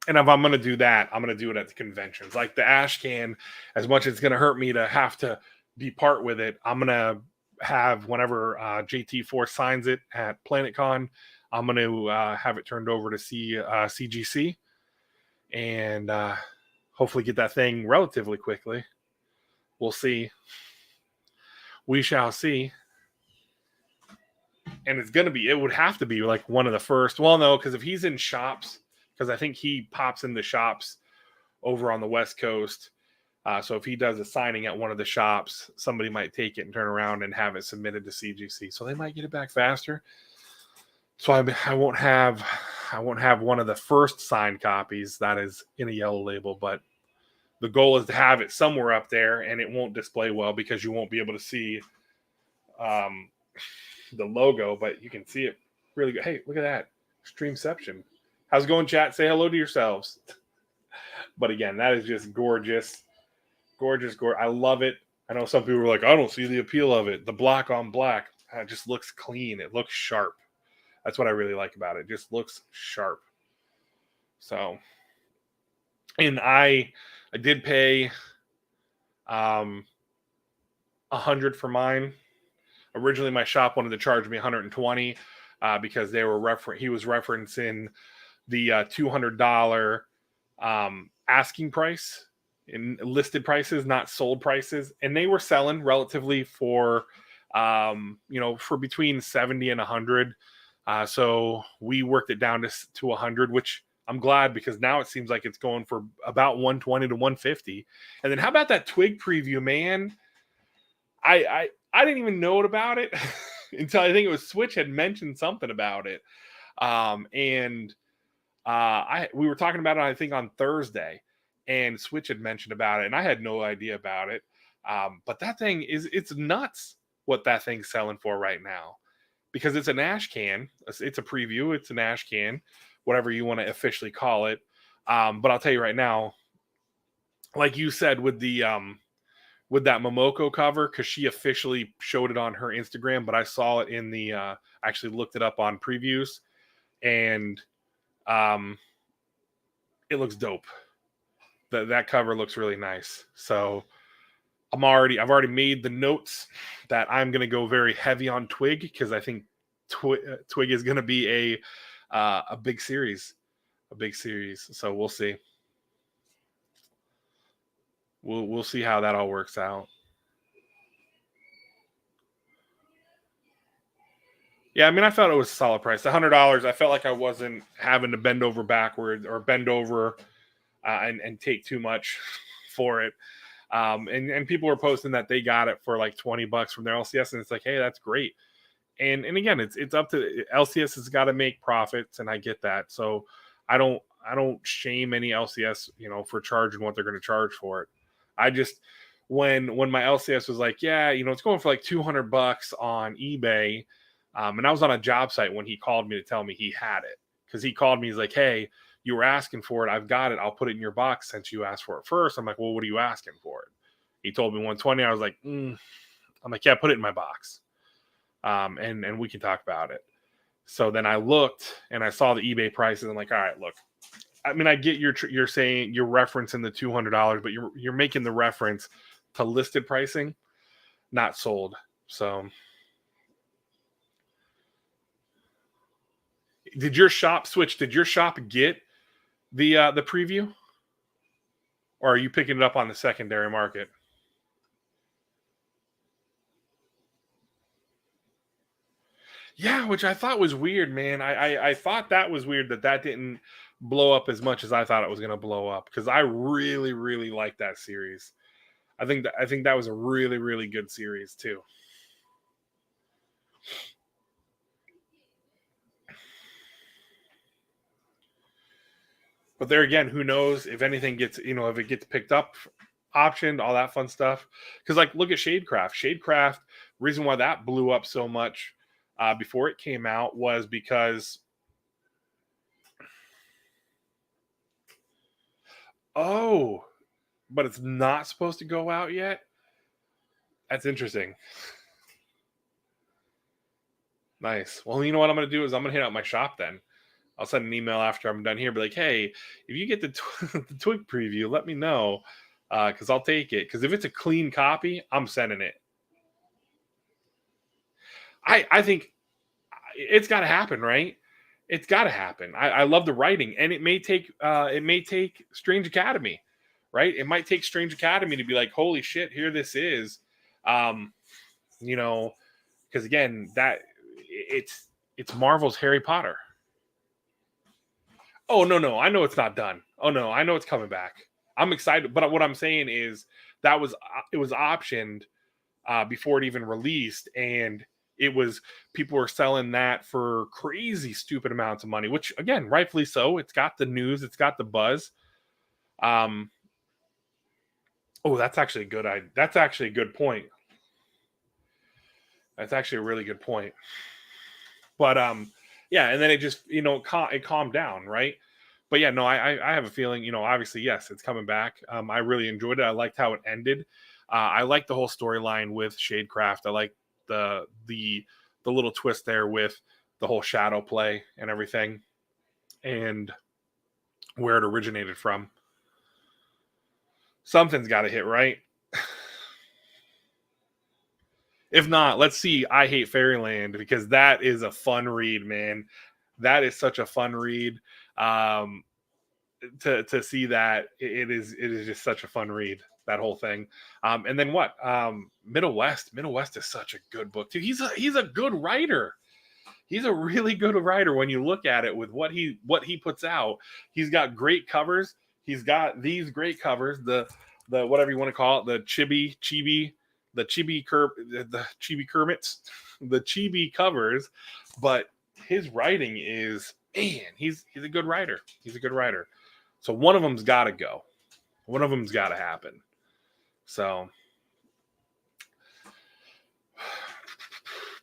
and if I'm going to do that, I'm going to do it at the conventions. Like the Ash Can, as much as it's going to hurt me to have to be part with it, I'm going to have, whenever JT4 signs it at PlanetCon, I'm going to have it turned over to CGC and hopefully get that thing relatively quickly. We'll see. We shall see. And it would have to be like one of the first. Well, no, because if he's in shops, because I think he pops in the shops over on the West Coast. So if he does a signing at one of the shops, somebody might take it and turn around and have it submitted to CGC. So they might get it back faster. So I won't have one of the first signed copies that is in a yellow label, but the goal is to have it somewhere up there, and it won't display well because you won't be able to see the logo, but you can see it really good. Hey, look at that. Streamception. How's it going, chat? Say hello to yourselves. But again, that is just gorgeous. Gorgeous. I love it. I know some people are like, I don't see the appeal of it. The black on black. It just looks clean. It looks sharp. That's what I really like about it. It just looks sharp. So, and I did pay $100 for mine. Originally, my shop wanted to charge me $120 because he was referencing the $200 asking price in listed prices, not sold prices, and they were selling relatively for for between 70 and 100. So we worked it down to 100, which I'm glad, because now it seems like it's going for about 120 to 150. And then how about that Twig preview, man? I didn't even know about it until I think it was Switch had mentioned something about it. We were talking about it, I think, on Thursday, and Switch had mentioned about it, and I had no idea about it. But that thing it's nuts. what that thing's selling for right now, because it's an ash can. It's a preview. It's an ash can, whatever you want to officially call it. But I'll tell you right now, like you said with that Momoko cover, because she officially showed it on her Instagram, but I saw it in the actually looked it up on previews, and it looks dope. That cover looks really nice. So I've already made the notes that I'm gonna go very heavy on Twig, because I think Twig is gonna be a big series, So we'll see. We'll see how that all works out. Yeah, I mean, I felt it was a solid price. $100. I felt like I wasn't having to bend over backwards or bend over and take too much for it. And people were posting that they got it for like $20 from their LCS, and it's like, hey, that's great. And again, it's up to LCS has got to make profits, and I get that. So I don't shame any LCS, for charging what they're going to charge for it. I just when my LCS was like, yeah, it's going for like $200 on eBay, and I was on a job site when he called me to tell me he had it, because he called me. He's like, hey, you were asking for it. I've got it. I'll put it in your box since you asked for it first. I'm like, well, what are you asking for it? He told me 120. I was like, I'm like, yeah, put it in my box. And we can talk about it. So then I looked and I saw the eBay prices. I'm like, all right, look, I mean, I get you're saying you're referencing the $200, but you're making the reference to listed pricing, not sold. So did your shop get the preview, or are you picking it up on the secondary market? Yeah, which I thought was weird, man. I thought that was weird that didn't blow up as much as I thought it was going to blow up, because I really, really like that series. I think that was a really, really good series too. But there again, who knows if anything gets, if it gets picked up, optioned, all that fun stuff. Because like, look at Shadecraft. Shadecraft, reason why that blew up so much before it came out was because but it's not supposed to go out yet. That's interesting. Nice. Well, you know what I'm going to do is I'm going to hit out my shop then. I'll send an email after I'm done here. Be like, hey, if you get the Twig preview, let me know, because I'll take it. Because if it's a clean copy, I'm sending it. I think it's got to happen, right? It's got to happen. I love the writing, and it may take Strange Academy, right? It might take Strange Academy to be like, holy shit, here this is, because again, that it's Marvel's Harry Potter. Oh no, I know it's not done. Oh no, I know it's coming back. I'm excited, but what I'm saying is it was optioned before it even released, and people were selling that for crazy stupid amounts of money, which again, rightfully so. It's got the news, it's got the buzz. That's actually a good point. That's actually a really good point. But yeah, and then it just it calmed down, right? But yeah, no, I have a feeling, obviously, yes, it's coming back. I really enjoyed it. I liked how it ended. I like the whole storyline with Shadecraft. I like the little twist there with the whole shadow play and everything, and where it originated from. Something's got to hit, right? If not, let's see I Hate Fairyland, because that is a fun read, man. That is such a fun read. To see that, it is just such a fun read, that whole thing. And then what? Middle West is such a good book too. He's a good writer. He's a really good writer when you look at it with what he puts out. He's got great covers. He's got these great covers, the whatever you want to call it, the chibi Kermits, the chibi covers. But his writing is, man, he's a good writer. He's a good writer. So one of them's got to go. One of them's got to happen. So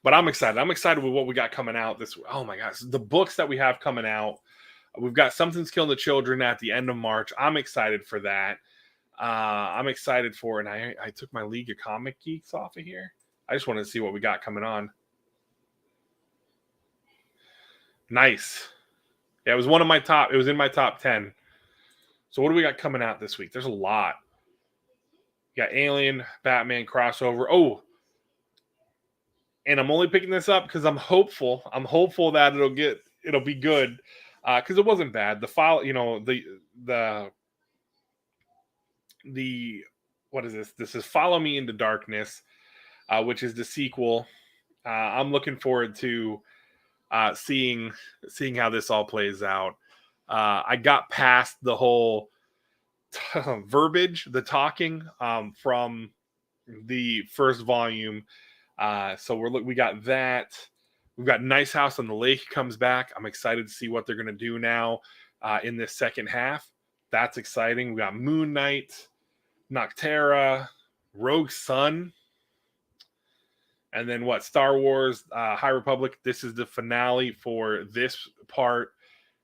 But I'm excited. I'm excited with what we got coming out this. Oh my gosh, the books that we have coming out. We've got Something's Killing the Children at the end of March. I'm excited for that. I'm excited for, and I took my League of Comic Geeks off of here. I just wanted to see what we got coming on. Nice. Yeah, it was one of my top. It was in my top 10. So what do we got coming out this week? There's a lot. You got Alien, Batman crossover. Oh, and I'm only picking this up because I'm hopeful. I'm hopeful that it'll be good. Because it wasn't bad. The file, the what is this? This is Follow Me into Darkness, which is the sequel. I'm looking forward to seeing how this all plays out. I got past the whole verbiage, the talking from the first volume. So we got that. We've got Nice House on the Lake comes back. I'm excited to see what they're going to do now in this second half. That's exciting. We got Moon Knight, Noctera, Rogue Sun, and then Star Wars High Republic. This is the finale for this part.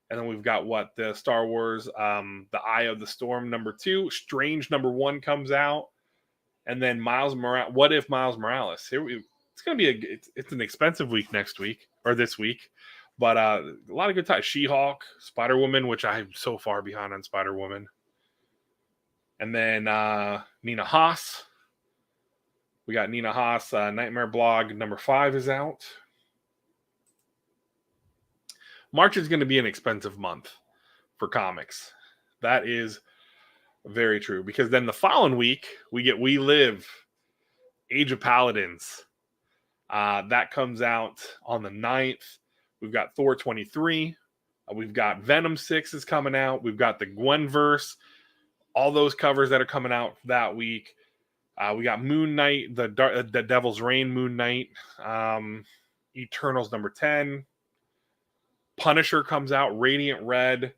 And then we've got the Star Wars The Eye of the Storm #2. Strange #1 comes out. And then Miles Morales. What if Miles Morales? It's going to be it's an expensive week next week or this week. But a lot of good time. She-Hulk, Spider-Woman, which I'm so far behind on Spider-Woman. And then Nina Haas. We got Nina Haas. Nightmare Blog #5 is out. March is going to be an expensive month for comics. That is very true. Because then the following week, we get We Live, Age of Paladins. That comes out on the 9th. We've got Thor 23. We've got Venom 6 is coming out. We've got the Gwenverse. All those covers that are coming out that week. We got Moon Knight, the Devil's Reign Moon Knight. Eternals #10. Punisher comes out. Radiant Red.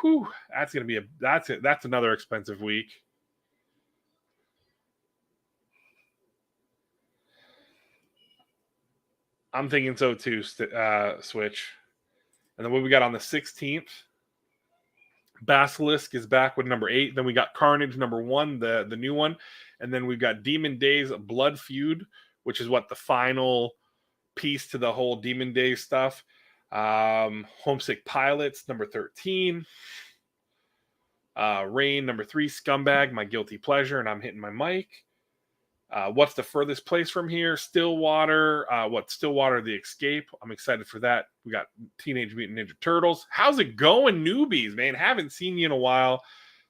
Whew, that's gonna be that's another expensive week. I'm thinking so too, Switch. And then what we got on the 16th, Basilisk is back with #8. Then we got Carnage #1, the new one. And then we've got Demon Days Blood Feud, which is the final piece to the whole Demon Days stuff. Homesick Pilots #13. Rain #3, Scumbag, My Guilty Pleasure, and I'm hitting my mic. What's the Furthest Place from Here? Stillwater. Stillwater the Escape. I'm excited for that. We got Teenage Mutant Ninja Turtles. How's it going, newbies, man? Haven't seen you in a while.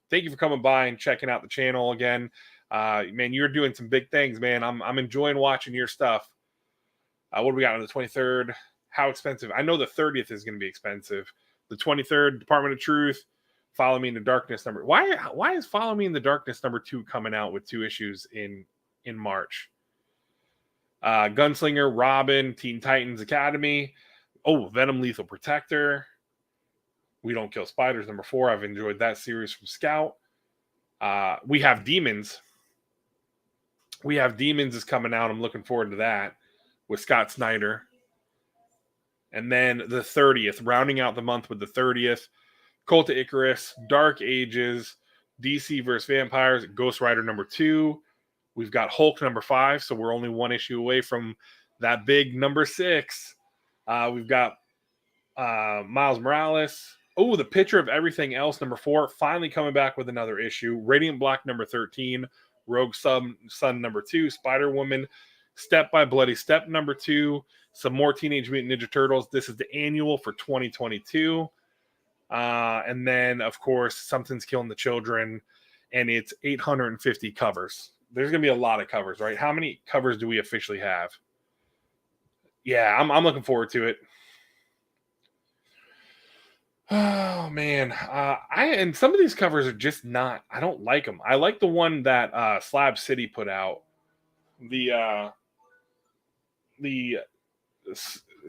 Thank you for coming by and checking out the channel again. Man, you're doing some big things, man. I'm enjoying watching your stuff. What do we got on the 23rd? How expensive? I know the 30th is going to be expensive. The 23rd, Department of Truth. Follow Me in the Darkness Why is Follow Me in the Darkness #2 coming out with 2 issues in March? Gunslinger, Robin, Teen Titans Academy. Oh, Venom Lethal Protector. We Don't Kill Spiders #4. I've enjoyed that series from Scout. We Have Demons. We Have Demons is coming out. I'm looking forward to that with Scott Snyder. And then the 30th, rounding out the month with the 30th, Cult of Icarus, Dark Ages, DC vs. Vampires, Ghost Rider #2. We've got Hulk #5, so we're only 1 issue away from that big #6. We've got Miles Morales. Oh, The Picture of Everything Else #4, finally coming back with another issue. Radiant Black #13, Rogue Sun #2, Spider-Woman, Step by Bloody Step #2, some more Teenage Mutant Ninja Turtles. This is the annual for 2022. And then, of course, Something's Killing the Children, and it's 850 covers. There's going to be a lot of covers, right? How many covers do we officially have? Yeah, I'm looking forward to it. Oh, man. And some of these covers are just not, I don't like them. I like the one that Slab City put out. The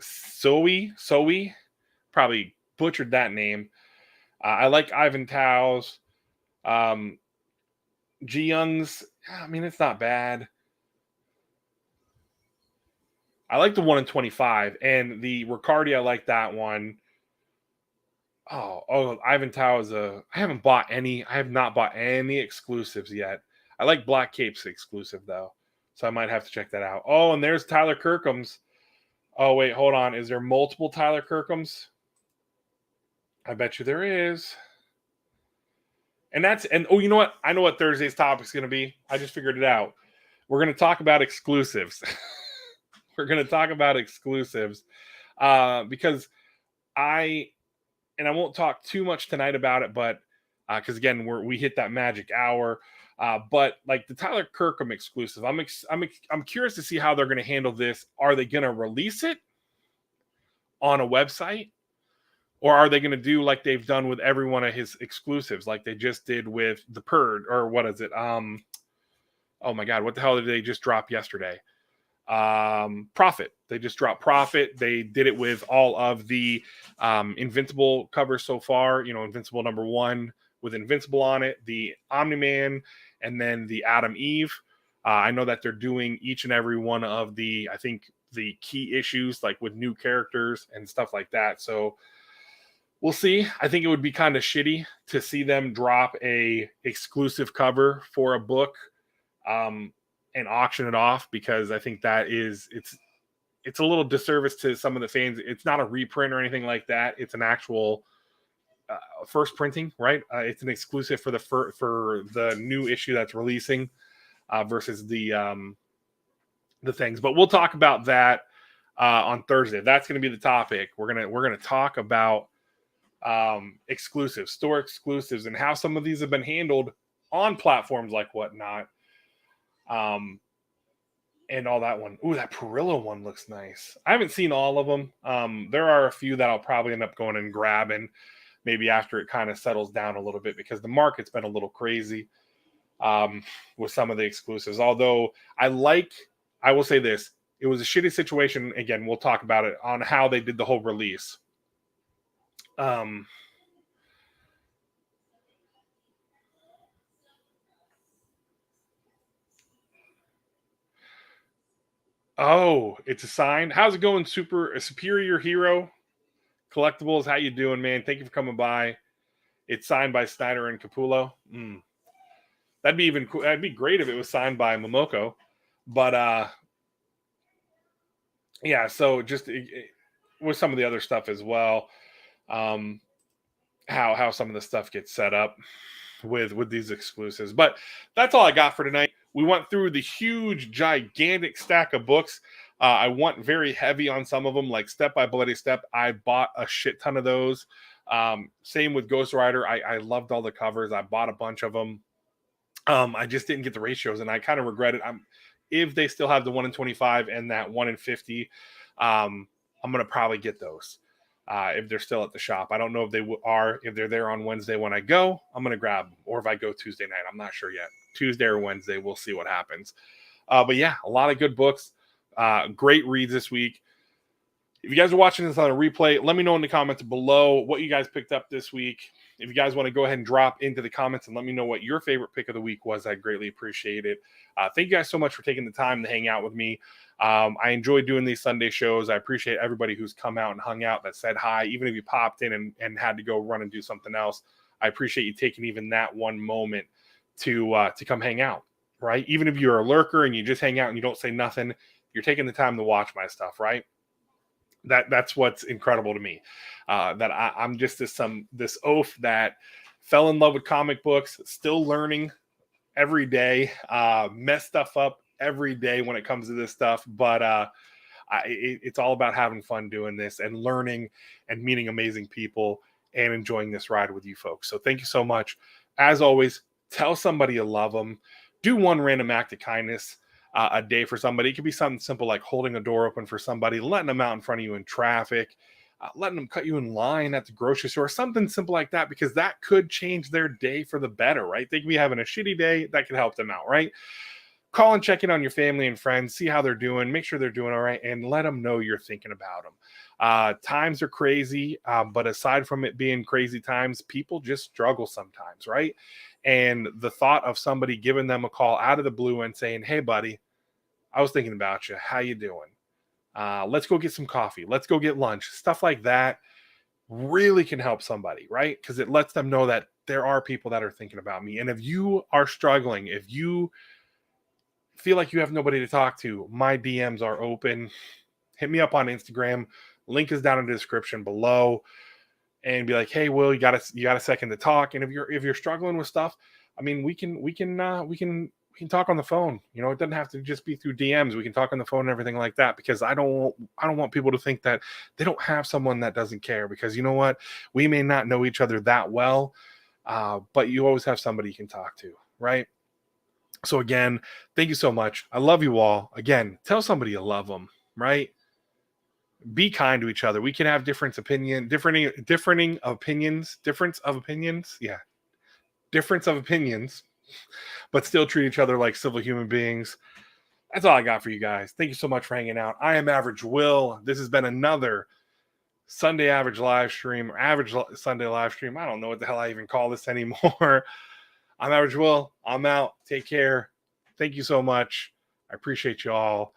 Soe, probably butchered that name. I like Ivan Tao's. Ji Young's, I mean, it's not bad. I like the 1 in 25, and the Riccardi, I like that one. Ivan Tao is I haven't bought any. I have not bought any exclusives yet. I like Black Cape's exclusive though, so I might have to check that out. Oh, and there's Tyler Kirkham's. Oh wait, hold on. Is there multiple Tyler Kirkham's? I bet you there is. And you know what? I know what Thursday's topic is going to be. I just figured it out. We're going to talk about exclusives. We're going to talk about exclusives because I won't talk too much tonight about it, but because again we hit that magic hour. But like the Tyler Kirkham exclusive, I'm curious to see how they're going to handle this. Are they going to release it on a website, or are they going to do like they've done with every one of his exclusives, like they just did with the Purge, or what is it? Oh my God, what the hell did they just drop yesterday? Prophet. They just dropped Prophet. They did it with all of the Invincible covers so far. You know, Invincible #1 with Invincible on it, the Omni-Man, and then the Adam Eve. I know that they're doing each and every one of the, I think, the key issues, like with new characters and stuff like that. So we'll see. I think it would be kind of shitty to see them drop a exclusive cover for a book and auction it off, because I think that it's a little disservice to some of the fans. It's not a reprint or anything like that. It's an actual first printing, right? It's an exclusive for the new issue that's releasing versus the things. But we'll talk about that on Thursday. That's going to be the topic. We're gonna talk about exclusives, store exclusives, and how some of these have been handled on platforms like Whatnot. And all that one. Ooh, that Perillo one looks nice. I haven't seen all of them. There are a few that I'll probably end up going and grabbing maybe after it kind of settles down a little bit, because the market's been a little crazy with some of the exclusives. Although I will say this, it was a shitty situation. Again, we'll talk about it on how they did the whole release. Oh, it's a sign. How's it going, Superior Hero Collectibles? How you doing, man? Thank you for coming by. It's signed by Snyder and Capullo. That'd be even cool. That'd be great if it was signed by Momoko. But yeah, so just with some of the other stuff as well, how some of the stuff gets set up with these exclusives. But that's all I got for tonight. We went through the huge, gigantic stack of books. I went very heavy on some of them, like Step by Bloody Step. I bought a shit ton of those. Same with Ghost Rider. I loved all the covers. I bought a bunch of them. I just didn't get the ratios, and I kind of regret it. If they still have the 1 in 25 and that 1 in 50, I'm going to probably get those if they're still at the shop. I don't know if they are. If they're there on Wednesday when I go, I'm going to grab them. Or if I go Tuesday night, I'm not sure yet. Tuesday or Wednesday, we'll see what happens. But yeah, a lot of good books. Great reads this week. If you guys are watching this on a replay, let me know in the comments below what you guys picked up this week. If you guys want to go ahead and drop into the comments and let me know what your favorite pick of the week was, I'd greatly appreciate it. Thank you guys so much for taking the time to hang out with me. I enjoy doing these Sunday shows. I appreciate everybody who's come out and hung out, that said hi, even if you popped in and had to go run and do something else. I appreciate you taking even that one moment to come hang out, right? Even if you're a lurker and you just hang out and you don't say nothing, you're taking the time to watch my stuff, right? That's what's incredible to me. That I'm just this oaf that fell in love with comic books, still learning every day, mess stuff up every day when it comes to this stuff. But it's all about having fun doing this and learning and meeting amazing people and enjoying this ride with you folks. So thank you so much. As always, tell somebody you love them. Do one random act of kindness a day for somebody. It could be something simple like holding a door open for somebody, letting them out in front of you in traffic, letting them cut you in line at the grocery store, something simple like that, because that could change their day for the better, right? They could be having a shitty day. That could help them out, right? Call and check in on your family and friends, see how they're doing, make sure they're doing all right, and let them know you're thinking about them. Times are crazy, but aside from it being crazy times, people just struggle sometimes, right? And the thought of somebody giving them a call out of the blue and saying, "Hey, buddy, I was thinking about you. How you doing?" Let's go get some coffee. Let's go get lunch. Stuff like that really can help somebody, right? Because it lets them know that there are people that are thinking about me. And if you are struggling, if you feel like you have nobody to talk to, my DMs are open. Hit me up on Instagram. Link is down in the description below. And be like, hey, Will, you got a second to talk? And if you're struggling with stuff, I mean, we can talk on the phone. You know, it doesn't have to just be through DMs. We can talk on the phone and everything like that, because I don't want people to think that they don't have someone that doesn't care, because you know what? We may not know each other that well, but you always have somebody you can talk to, right? So again, thank you so much. I love you all. Again, tell somebody you love them, right? Be kind to each other. We can have difference of opinions, but still treat each other like civil human beings. That's all I got for you guys. Thank you so much for hanging out. I am Average Will. This has been another Sunday Average live stream, or Average Sunday live stream. I don't know what the hell I even call this anymore. I'm Average Will. I'm out. Take care. Thank you so much. I appreciate you all.